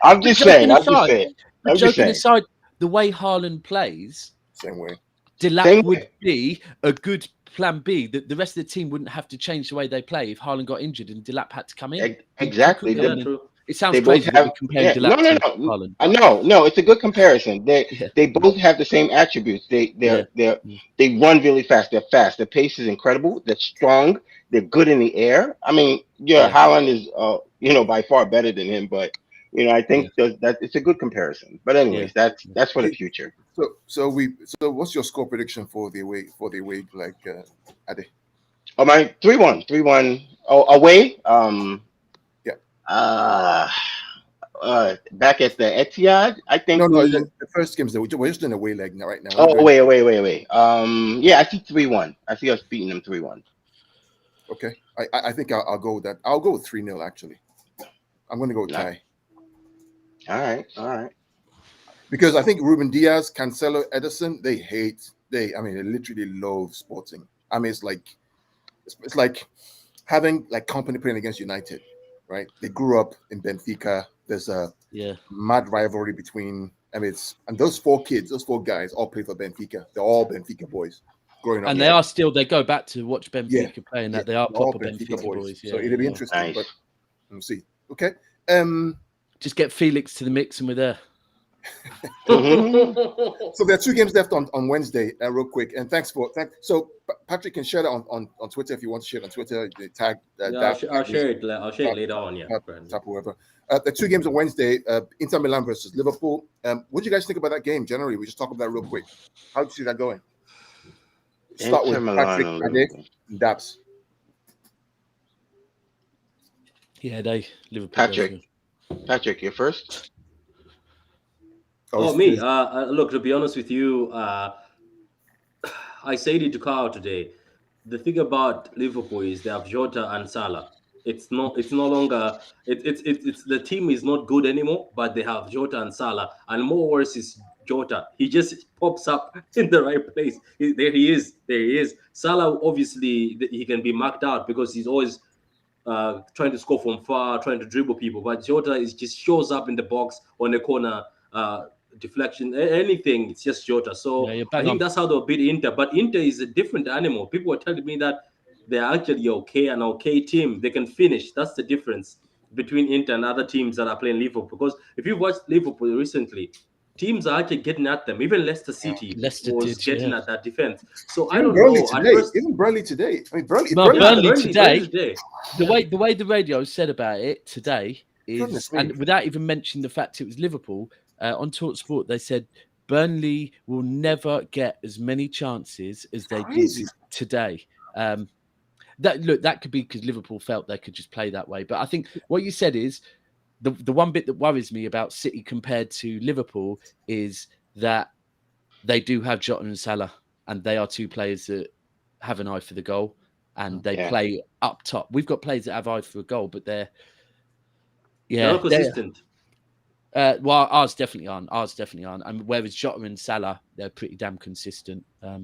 I'm just saying. Joking aside, the way Haaland plays, same way. Delap would be a good plan B. That the rest of the team wouldn't have to change the way they play if Haaland got injured and Delap had to come in. Exactly. It sounds crazy that we compare Delap to Haaland. No, it's a good comparison. They both have the same attributes. They run really fast. They're fast. Their pace is incredible. They're strong. They're good in the air. I mean, Haaland is by far better than him, but I think that it's a good comparison. But anyways, that's for the future. So what's your score prediction for the away like Ade? Oh, my 3-1 away. Back at the Etihad, I think. No, the first game's we're just in a away leg right now. Oh, away. I see 3-1. I see us beating them 3-1. Okay, I think I'll go with that. I'll go with 3-0 actually. I'm going to go with tie. All right. Because I think Ruben Diaz, Cancelo, Ederson, they literally loathe Sporting. I mean, it's like having like company playing against United, right? They grew up in Benfica. There's a mad rivalry between. I mean, and those 4 guys all play for Benfica. They're all Benfica boys growing up. And they go back to watch Benfica play, and that they are proper Benfica boys. So it'll be interesting, nice. But we'll see. Okay. Just get Felix to the mix and we're there. So there are 2 games left on Wednesday, real quick. And so Patrick can share that on Twitter if you want to share it on Twitter. The tag I'll share it. I'll share it later on. Yeah, tap whoever. The 2 games on Wednesday, Inter Milan versus Liverpool. What do you guys think about that game? Generally, we just talk about that real quick. How do you see that going? Start Inter with Milan Patrick, and Ade, Liverpool. and Daps. Yeah, Liverpool. Patrick, you're first. Me. Look, to be honest with you, I said it to Carl today. The thing about Liverpool is they have Jota and Salah. It's no longer. It's the team is not good anymore, but they have Jota and Salah, and more worse is Jota. He just pops up in the right place. There he is. Salah, obviously, he can be marked out because he's always trying to score from far, trying to dribble people. But Jota just shows up in the box on the corner, deflection, anything. It's just Jota. So I think that's how they'll beat Inter. But Inter is a different animal. People are telling me that they're actually an okay team. They can finish. That's the difference between Inter and other teams that are playing Liverpool. Because if you've watched Liverpool recently, teams are actually getting at them. Even Leicester City was getting at that defense. So I don't know. Even Burnley today. I mean, Burnley today. The way the radio said about it today is, and without even mentioning the fact it was Liverpool, on TalkSport they said Burnley will never get as many chances as they did today. That could be because Liverpool felt they could just play that way. But I think what you said is the one bit that worries me about City compared to Liverpool is that they do have Jota and Salah, and they are 2 players that have an eye for the goal, and they play up top. We've got players that have eye for a goal, but they're not consistent. Well, ours definitely aren't. And whereas Jota and Salah, they're pretty damn consistent. But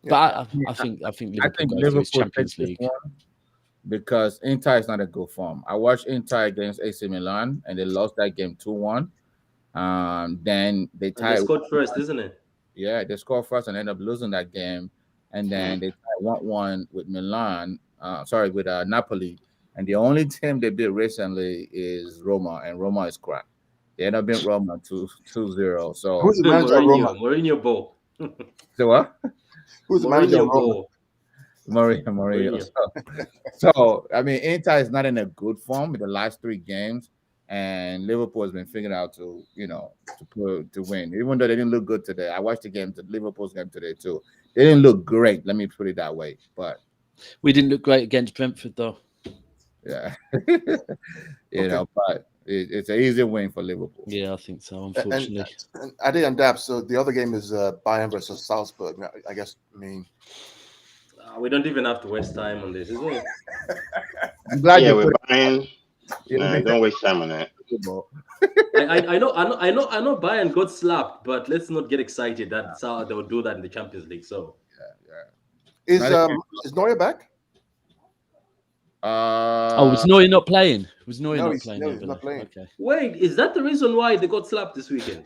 I think Liverpool go through his Champions League. Because Inter is not a good form. I watched Inter against AC Milan, and they lost that game 2-1. Then they tied. They scored first, isn't it? Yeah, they scored first and ended up losing that game. And then they tied 1-1 with Milan. With Napoli. And the only team they beat recently is Roma, and Roma is crap. They ended up beating Roma 2-0. So who's the manager of Roma? Mourinho Ball. So what? Who's the manager of Roma? Mourinho. So I mean, Inter is not in a good form in the last 3 games, and Liverpool has been figured out to win. Even though they didn't look good today, I watched the Liverpool's game today too. They didn't look great. Let me put it that way. But we didn't look great against Brentford, though. Yeah, but it's an easy win for Liverpool. Yeah, I think so. Unfortunately, and Ade and Dab. So the other game is Bayern versus Salzburg. I guess. I mean. We don't even have to waste time on this, isn't it? I'm glad we're buying. Don't waste time on that. I know Bayern got slapped, but let's not get excited. That's how they will do that in the Champions League. So is Neuer back? Was Neuer not playing? He's not playing. Okay. Wait, is that the reason why they got slapped this weekend?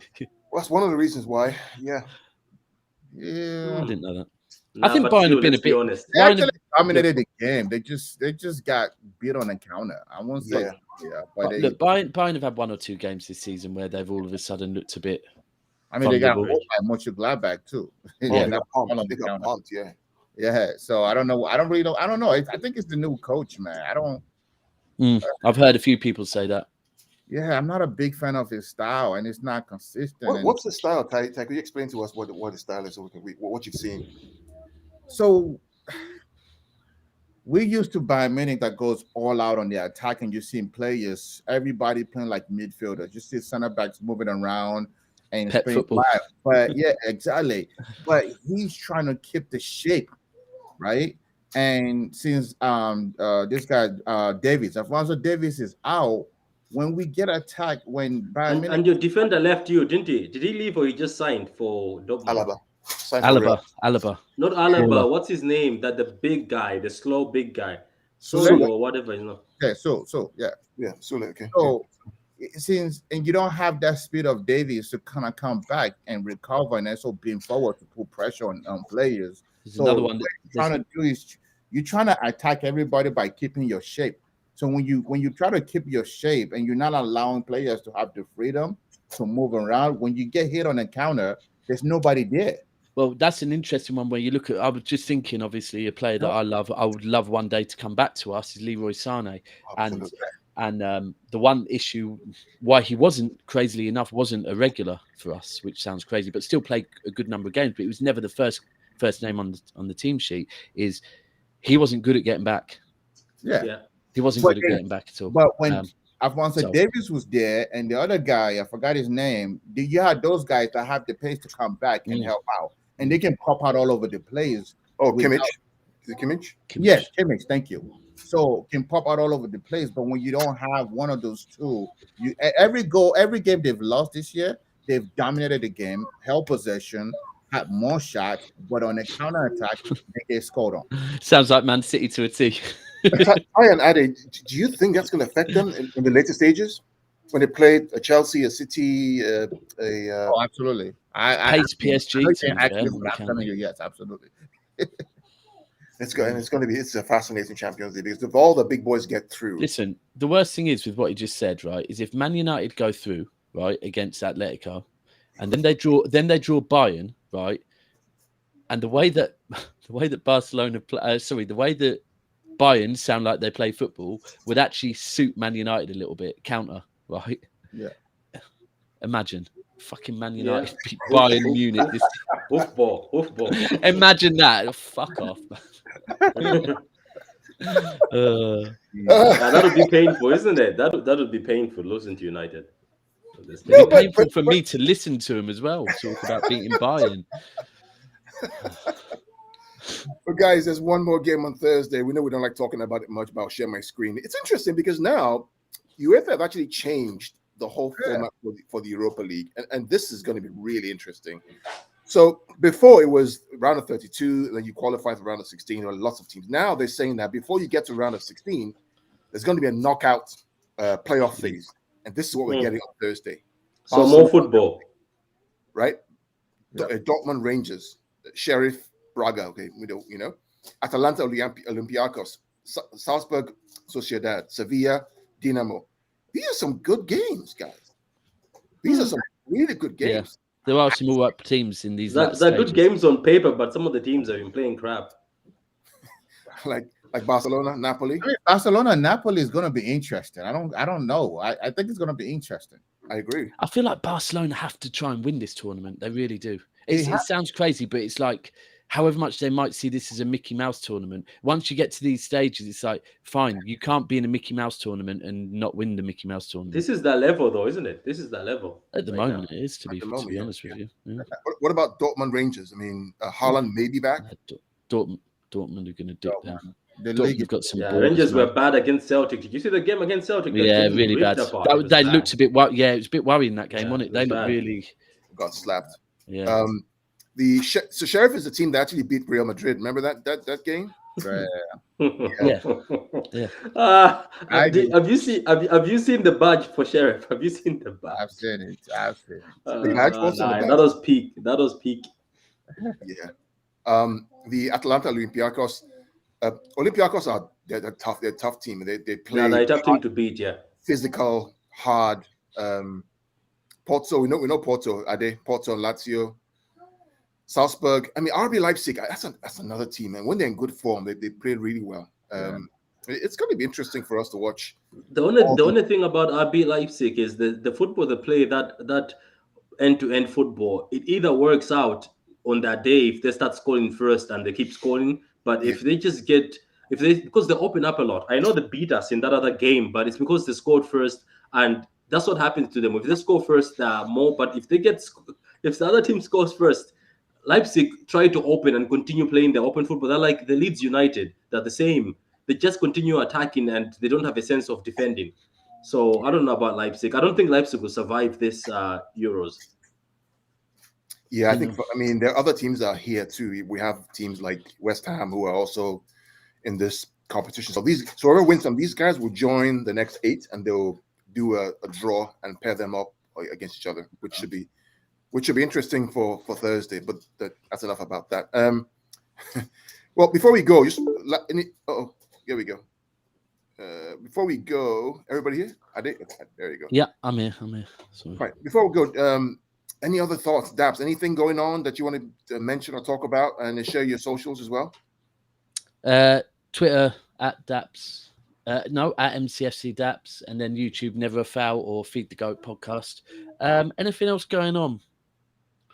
Well, that's one of the reasons why. Yeah. I didn't know that. I think Bayern have been a bit honest. They actually dominated the game. They just got beat on the counter. I won't say but look, Bayern have had 1 or 2 games this season where they've all of a sudden looked a bit. I mean, they got Mönchengladbach too. They got pumped. Yeah. So I don't know. I don't know. I think it's the new coach, man. I don't. I've heard a few people say that. Yeah, I'm not a big fan of his style, and it's not consistent. What's the style, Ty? Could you explain to us what his style is, so what you've seen? So we used to buy many that goes all out on the attack, and you see players, everybody playing like midfielders. You see center backs moving around and playing live. But yeah, exactly. But he's trying to keep the shape, right? And since this guy Davies, Alphonso Davies is out, when we get attacked, and your defender left you, didn't he? Did he leave or he just signed for Dortmund? Alaba. Not Alaba. What's his name? That the big guy, the slow big guy. Sule or whatever, Yeah, Sule. Okay. So since you don't have that speed of Davies to kind of come back and recover and also being forward to put pressure on players. So another one what you're trying to do is you're trying to attack everybody by keeping your shape. So when you try to keep your shape and you're not allowing players to have the freedom to move around. When you get hit on a counter, there's nobody there. Well, that's an interesting one where you look at. I was just thinking, obviously, a player that I love. I would love one day to come back to us is Leroy Sané, and the one issue why he wasn't, crazily enough, wasn't a regular for us, which sounds crazy, but still played a good number of games. But it was never the first name on the team sheet. Is he wasn't good at getting back? Yeah. He wasn't good at getting back at all. But when Alphonso Davies was there and the other guy, I forgot his name, you had those guys that have the pace to come back and help out. And they can pop out all over the place. Oh, Kimmich. Is it Kimmich? Yes, Kimmich. Thank you. So can pop out all over the place. But when you don't have one of those two, every game they've lost this year, they've dominated the game, held possession, had more shots, but on a counter attack, they get scored on. Sounds like Man City to a T. And Ade, do you think that's going to affect them in the later stages when they played a Chelsea, a City, Oh, absolutely. Pace PSG. I'm telling you, yes, absolutely. It's a fascinating Champions League because if all the big boys get through. Listen, the worst thing is with what he just said, right, is if Man United go through, right, against Atletico, and then they draw Bayern, right, and the way that Barcelona play, the way that Bayern sound like they play football would actually suit Man United a little bit. Counter, right? Yeah. Imagine fucking Man United beat Bayern Munich. Oofball. Imagine that. Oh, fuck off. That would be painful, isn't it? That would be painful losing to United. It'd be painful for me to listen to him as well. Talk about beating Bayern. But guys, there's one more game on Thursday. We know we don't like talking about it much, but I'll share my screen. It's interesting because now UEFA have actually changed the whole format for the Europa League. And this is going to be really interesting. So before it was round of 32, and then you qualify for round of 16, or lots of teams. Now they're saying that before you get to round of 16, there's going to be a knockout playoff phase. And this is what we're getting on Thursday. So more football. Right? Dortmund Rangers, Sheriff Braga, okay, Atalanta Olympiacos, Salzburg Sociedad, Sevilla Dinamo. These are some good games, guys. These are some really good games. Yeah. There are some all right teams in these. They're good games on paper, but some of the teams have been playing crap. like Barcelona, Napoli. I mean, Barcelona and Napoli is going to be interesting. I don't know. I think it's going to be interesting. I agree. I feel like Barcelona have to try and win this tournament. They really do. It sounds crazy, but it's like, however much they might see this as a Mickey Mouse tournament, once you get to these stages, it's like, fine, you can't be in a Mickey Mouse tournament and not win the Mickey Mouse tournament. This is that level, though, isn't it? This is that level. At the moment, it is, to be honest with you. Yeah. What about Dortmund Rangers? I mean, Haaland may be back. Dortmund are going to dip down. The league have got some. Rangers were bad against Celtic. Did you see the game against Celtic? Yeah, really bad. They looked a bit. Yeah, it was a bit worrying that game, wasn't it? They looked really got slapped. Yeah. So Sheriff is the team that actually beat Real Madrid. Remember that game? Yeah. Have you seen the badge for Sheriff? Have you seen the badge? I've seen it. That was peak. Yeah. The Atalanta Olympiacos. Olympiacos they're tough. They're a tough team. They play. They're a tough team to beat. Yeah. Physical, hard. Porto. We know Porto. Are they Porto and Lazio? Salzburg. I mean, RB Leipzig. That's another team, and when they're in good form, they play really well. It's going to be interesting for us to watch. The only thing about RB Leipzig is the football they play, that end-to-end football. It either works out on that day if they start scoring first and they keep scoring, but if they just because they open up a lot. I know they beat us in that other game, but it's because they scored first, and that's what happens to them. If they score first, more. But if the other team scores first, Leipzig try to open and continue playing their open football. They're like the Leeds United. They're the same. They just continue attacking and they don't have a sense of defending. So I don't know about Leipzig. I don't think Leipzig will survive this Euros. Yeah, I think. There are other teams that are here too. We have teams like West Ham who are also in this competition. So whoever wins them, these guys will join the next 8 and they'll do a draw and pair them up against each other, which should be interesting for Thursday. But that's enough about that. Well, before we go, here we go. before we go, everybody here? There you go. Yeah, I'm here. Sorry. Right. Before we go, any other thoughts, Daps? Anything going on that you want to mention or talk about, and share your socials as well? Twitter at Daps. No, at MCFC Daps, and then YouTube Never a Foul or Feed the Goat podcast. Anything else going on?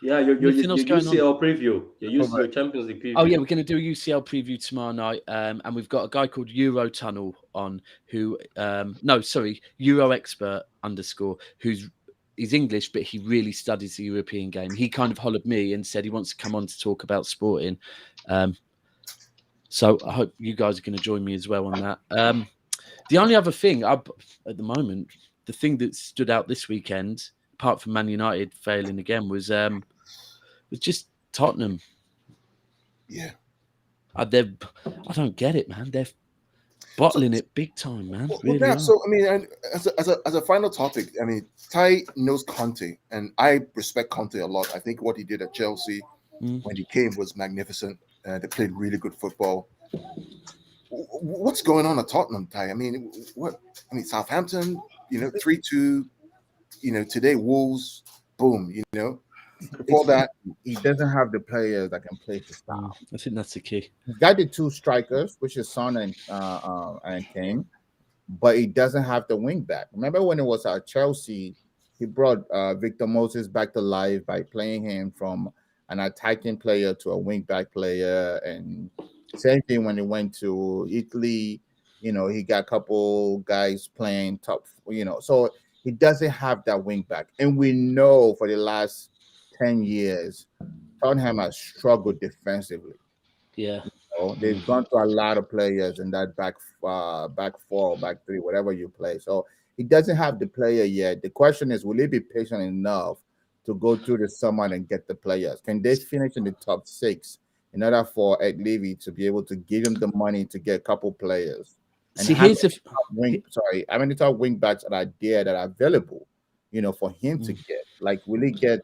Yeah, your UCL preview. Your Champions League preview. Oh yeah, we're going to do a UCL preview tomorrow night, and we've got a guy called Euro Tunnel on who, Euro Expert _ he's English, but he really studies the European game. He kind of hollered me and said he wants to come on to talk about sporting. So I hope you guys are going to join me as well on that. The only other thing at the moment, the thing that stood out this weekend, apart from Man United failing again, was just Tottenham. Yeah, I don't get it, man. They're bottling it big time, man. Really. So I mean, as a final topic, I mean, Ty knows Conte, and I respect Conte a lot. I think what he did at Chelsea when he came was magnificent. They played really good football. What's going on at Tottenham, Ty? I mean, Southampton, 3-2. Today Wolves, boom. Before that, he doesn't have the players that can play his style. I think that's the key. He's got the two strikers, which is Son and Kane, but he doesn't have the wing back. Remember when it was at Chelsea, he brought Victor Moses back to life by playing him from an attacking player to a wing back player, and same thing when he went to Italy. He got a couple guys playing top. So he doesn't have that wing back, and we know for the last 10 years, Tottenham has struggled defensively. Yeah. They've gone to a lot of players in that back four, back three, whatever you play. So he doesn't have the player yet. The question is, will he be patient enough to go through the summer and get the players? Can they finish in the top 6 in order for Ed Levy to be able to give him the money to get a couple players? And see, here's the how many top wing backs that are there that are available, for him to get? Like, will he get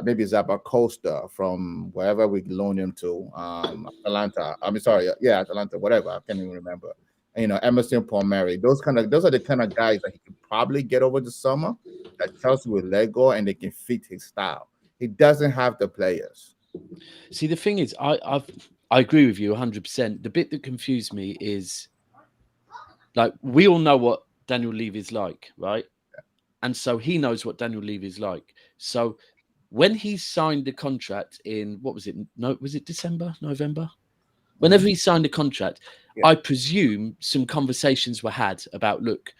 maybe Zappa Costa from wherever we loan him to, Atlanta. Atlanta, whatever. I can't even remember. Emerson Palmieri. Those are the kind of guys that he could probably get over the summer that Chelsea will let go and they can fit his style. He doesn't have the players. See, the thing is, I agree with you 100%. The bit that confused me is, like, we all know what Daniel Levy is like, right? And so he knows what Daniel Levy is like. So when he signed the contract in, what was it? No, was it December, November? Whenever he signed the contract, I presume some conversations were had about, look,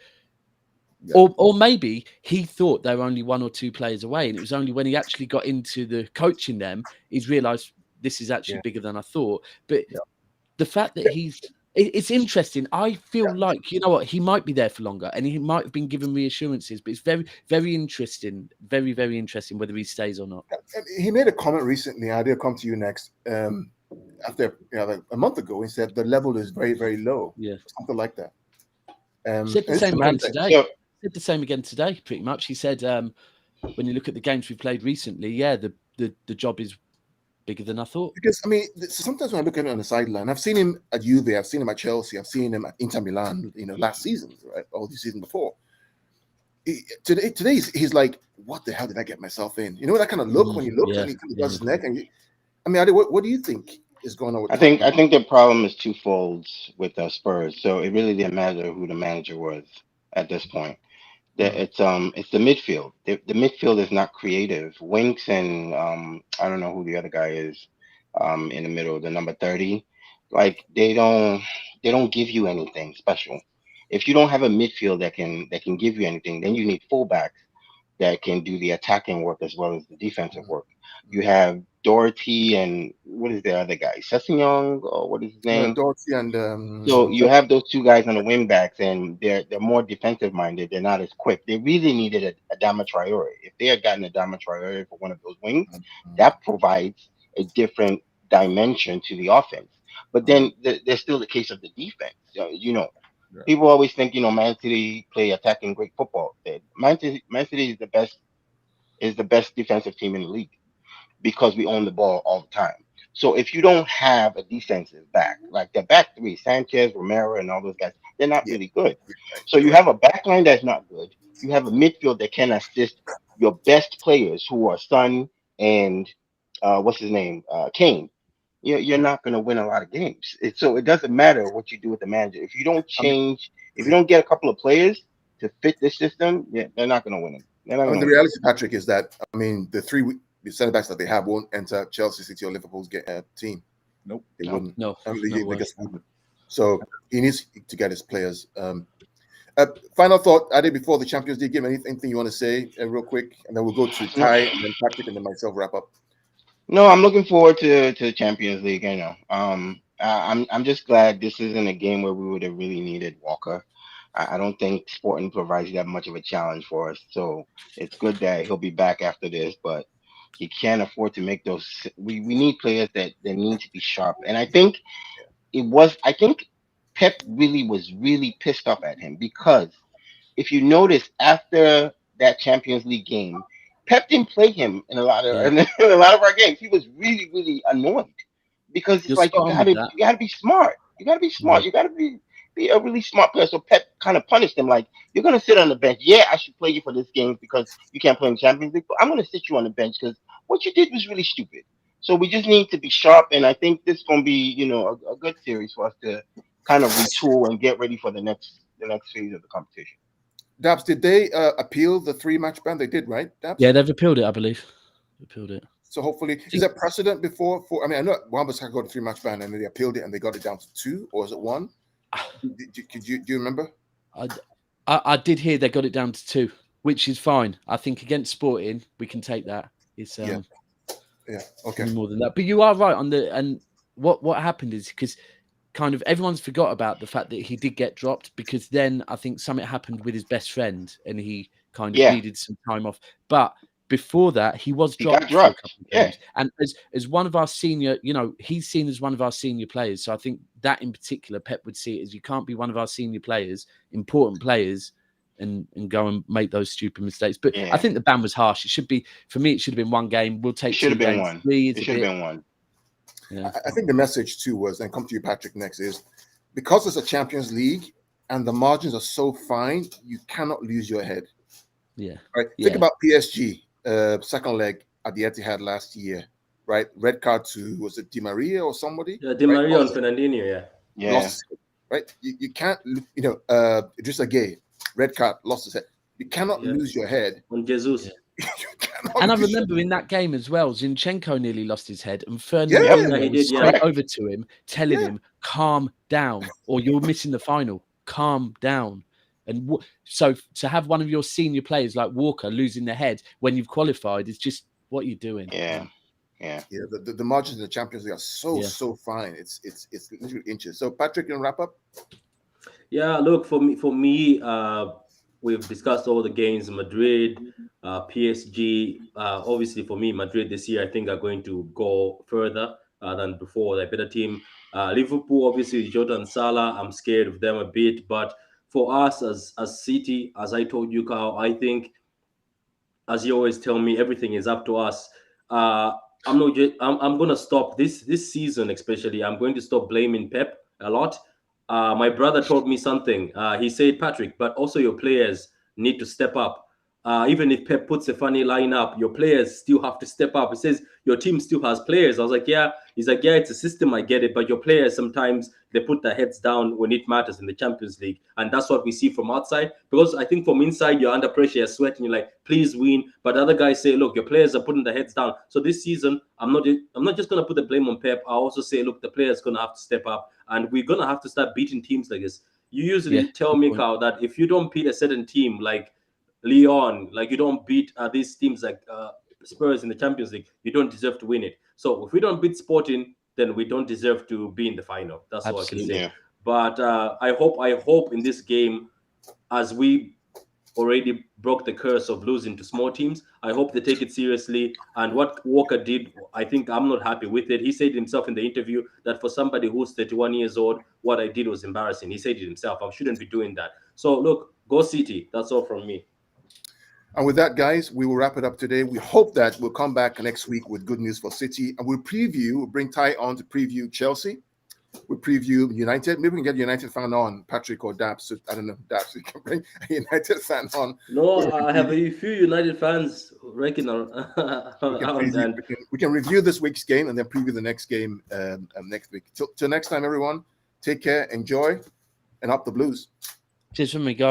or maybe he thought they were only 1 or 2 players away. And it was only when he actually got into the coaching them, he's realized this is actually bigger than I thought. But the fact that it's interesting. I feel like, you know what, he might be there for longer and he might have been given reassurances, but it's very, very interesting. Very, very interesting whether he stays or not. He made a comment recently. I'll come to you next. After like a month ago, he said the level is very, very low. Yeah, something like that. Said the same again today. Said the same again today, pretty much. He said, when you look at the games we played recently, the job is bigger than I thought. Because I mean, sometimes when I look at it on the sideline, I've seen him at Juve, I've seen him at Chelsea, I've seen him at Inter Milan, last season, right, or the season before. Today he's like, what the hell did I get myself in? That kind of look when he looks and he kind of does his neck. And Adi, what do you think is going on with I think the problem is twofold with Spurs. So it really didn't matter who the manager was at this point. It's the midfield. The midfield is not creative. Winks and I don't know who the other guy is in the middle, the number 30. Like they don't give you anything special. If you don't have a midfield that can give you anything, then you need fullbacks that can do the attacking work as well as the defensive work. You have Doherty and what is the other guy? Sessignon, or what is his name? Doherty and so you have those two guys on the wing backs, and they're more defensive minded. They're not as quick. They really needed a Adama Traore. If they had gotten a Adama Traore for one of those wings, that provides a different dimension to the offense. But then there's still the case of the defense. People always think Man City play attacking great football. Man City is the best defensive team in the league because we own the ball all the time. So if you don't have a defensive back, like the back three, Sanchez, Romero, and all those guys, they're not really good. So you have a back line that's not good. You have a midfield that can assist your best players, who are Son and what's his name, Kane. You're not going to win a lot of games. So it doesn't matter what you do with the manager if you don't change. If you don't get a couple of players to fit this system, they're not going to win them. The reality, Patrick, is that the three centre backs that they have won't enter Chelsea, City, or Liverpool's team. Nope, they wouldn't. No, they just wouldn't. So he needs to get his players. Final thought, Ade, before the Champions League game. Anything you want to say, real quick, and then we'll go to Ty and then Patrick and then myself wrap up. No, I'm looking forward to the Champions League. I'm just glad this isn't a game where we would have really needed Walker. I don't think Sporting provides that much of a challenge for us. So it's good that he'll be back after this, but he can't afford to make those. We need players that need to be sharp. And I think Pep was really pissed off at him, because if you notice, after that Champions League game, Pep didn't play him in a lot of our games. He was really, really annoyed, because it's like you gotta be smart. You gotta be smart. You gotta be a really smart player. So Pep kind of punished him, like, you're gonna sit on the bench. Yeah, I should play you for this game because you can't play in Champions League, but I'm gonna sit you on the bench because what you did was really stupid. So we just need to be sharp, and I think this is gonna be, a good series for us to kind of retool and get ready for the next phase of the competition. Dabs, did they appeal the 3-match ban? They did, right, Dabs? Yeah, they've appealed it, I believe. Appealed it. So hopefully, is there precedent before? I know Wan-Bissaka got a 3-match ban and then they appealed it and they got it down to 2, or is it 1? Do you remember? I did hear they got it down to 2, which is fine. I think against Sporting, we can take that. It's okay, more than that. But you are right on and what happened is, because kind of everyone's forgot about the fact that he did get dropped, because then I think something happened with his best friend and he kind of needed some time off. But before that, he was dropped for a couple of games. And as one of our senior, he's seen as one of our senior players. So I think that in particular, Pep would see it as, you can't be one of our senior players, important players, and go and make those stupid mistakes. But I think the ban was harsh. It should be, for me, it should have been 1 game. We'll take 2 games. It should have been 1. Yeah. I think the message too was, and come to you, Patrick, next, is because it's a Champions League and the margins are so fine, you cannot lose your head. Yeah. Right. Think about PSG, second leg at the Etihad last year, right? Red card to, was it Di Maria or somebody? Yeah, Di Maria and Fernandinho, lost, right? You can't, Idrissa Gueye, red card, lost his head. You cannot lose your head on Jesus. Yeah. And I remember in that game as well, Zinchenko nearly lost his head, and Fernandinho was straight over to him, telling him, "Calm down, or you're missing the final. Calm down." And so to have one of your senior players like Walker losing their head when you've qualified is just, what you're doing. Yeah. The margins in the Champions League are so fine. It's literally inches. So Patrick, you can wrap up. Yeah, look, for me, we've discussed all the games in Madrid, PSG. Obviously, for me, Madrid this year, I think, are going to go further than before. They're a better team. Liverpool, obviously, Jordan Salah, I'm scared of them a bit. But for us as City, as I told you, Carl, I think, as you always tell me, everything is up to us. I'm going to stop this season, especially. I'm going to stop blaming Pep a lot. My brother told me something. He said, Patrick, but also your players need to step up. Even if Pep puts a funny lineup, your players still have to step up. He says your team still has players. I was like, yeah. He's like, yeah, it's a system. I get it. But your players, sometimes they put their heads down when it matters in the Champions League. And that's what we see from outside. Because I think from inside, you're under pressure, you're sweating. You're like, please win. But other guys say, look, your players are putting their heads down. So this season, I'm not just going to put the blame on Pep. I also say, look, the players going to have to step up. And we're going to have to start beating teams like this. You usually tell me, Carl, that if you don't beat a certain team like Lyon, like you don't beat these teams like Spurs in the Champions League, you don't deserve to win it. So if we don't beat Sporting, then we don't deserve to be in the final. That's all I can say. Yeah. But I hope in this game, as we already broke the curse of losing to small teams, I hope they take it seriously. And what Walker did, I think I'm not happy with it. He said himself in the interview that for somebody who's 31 years old, what I did was embarrassing. He said it himself. I shouldn't be doing that. So look, go City. That's all from me. And with that, guys, we will wrap it up today. We hope that we'll come back next week with good news for City. And we'll bring Ty on to preview Chelsea. we preview United. Maybe we can get United fan on, Patrick or Daps. So, I don't know, Daps. We can bring a United fan on. No, I have a few United fans working on we can review this week's game and then preview the next game next week. Till next time, everyone. Take care, enjoy, and up the Blues. Cheers from me, guys.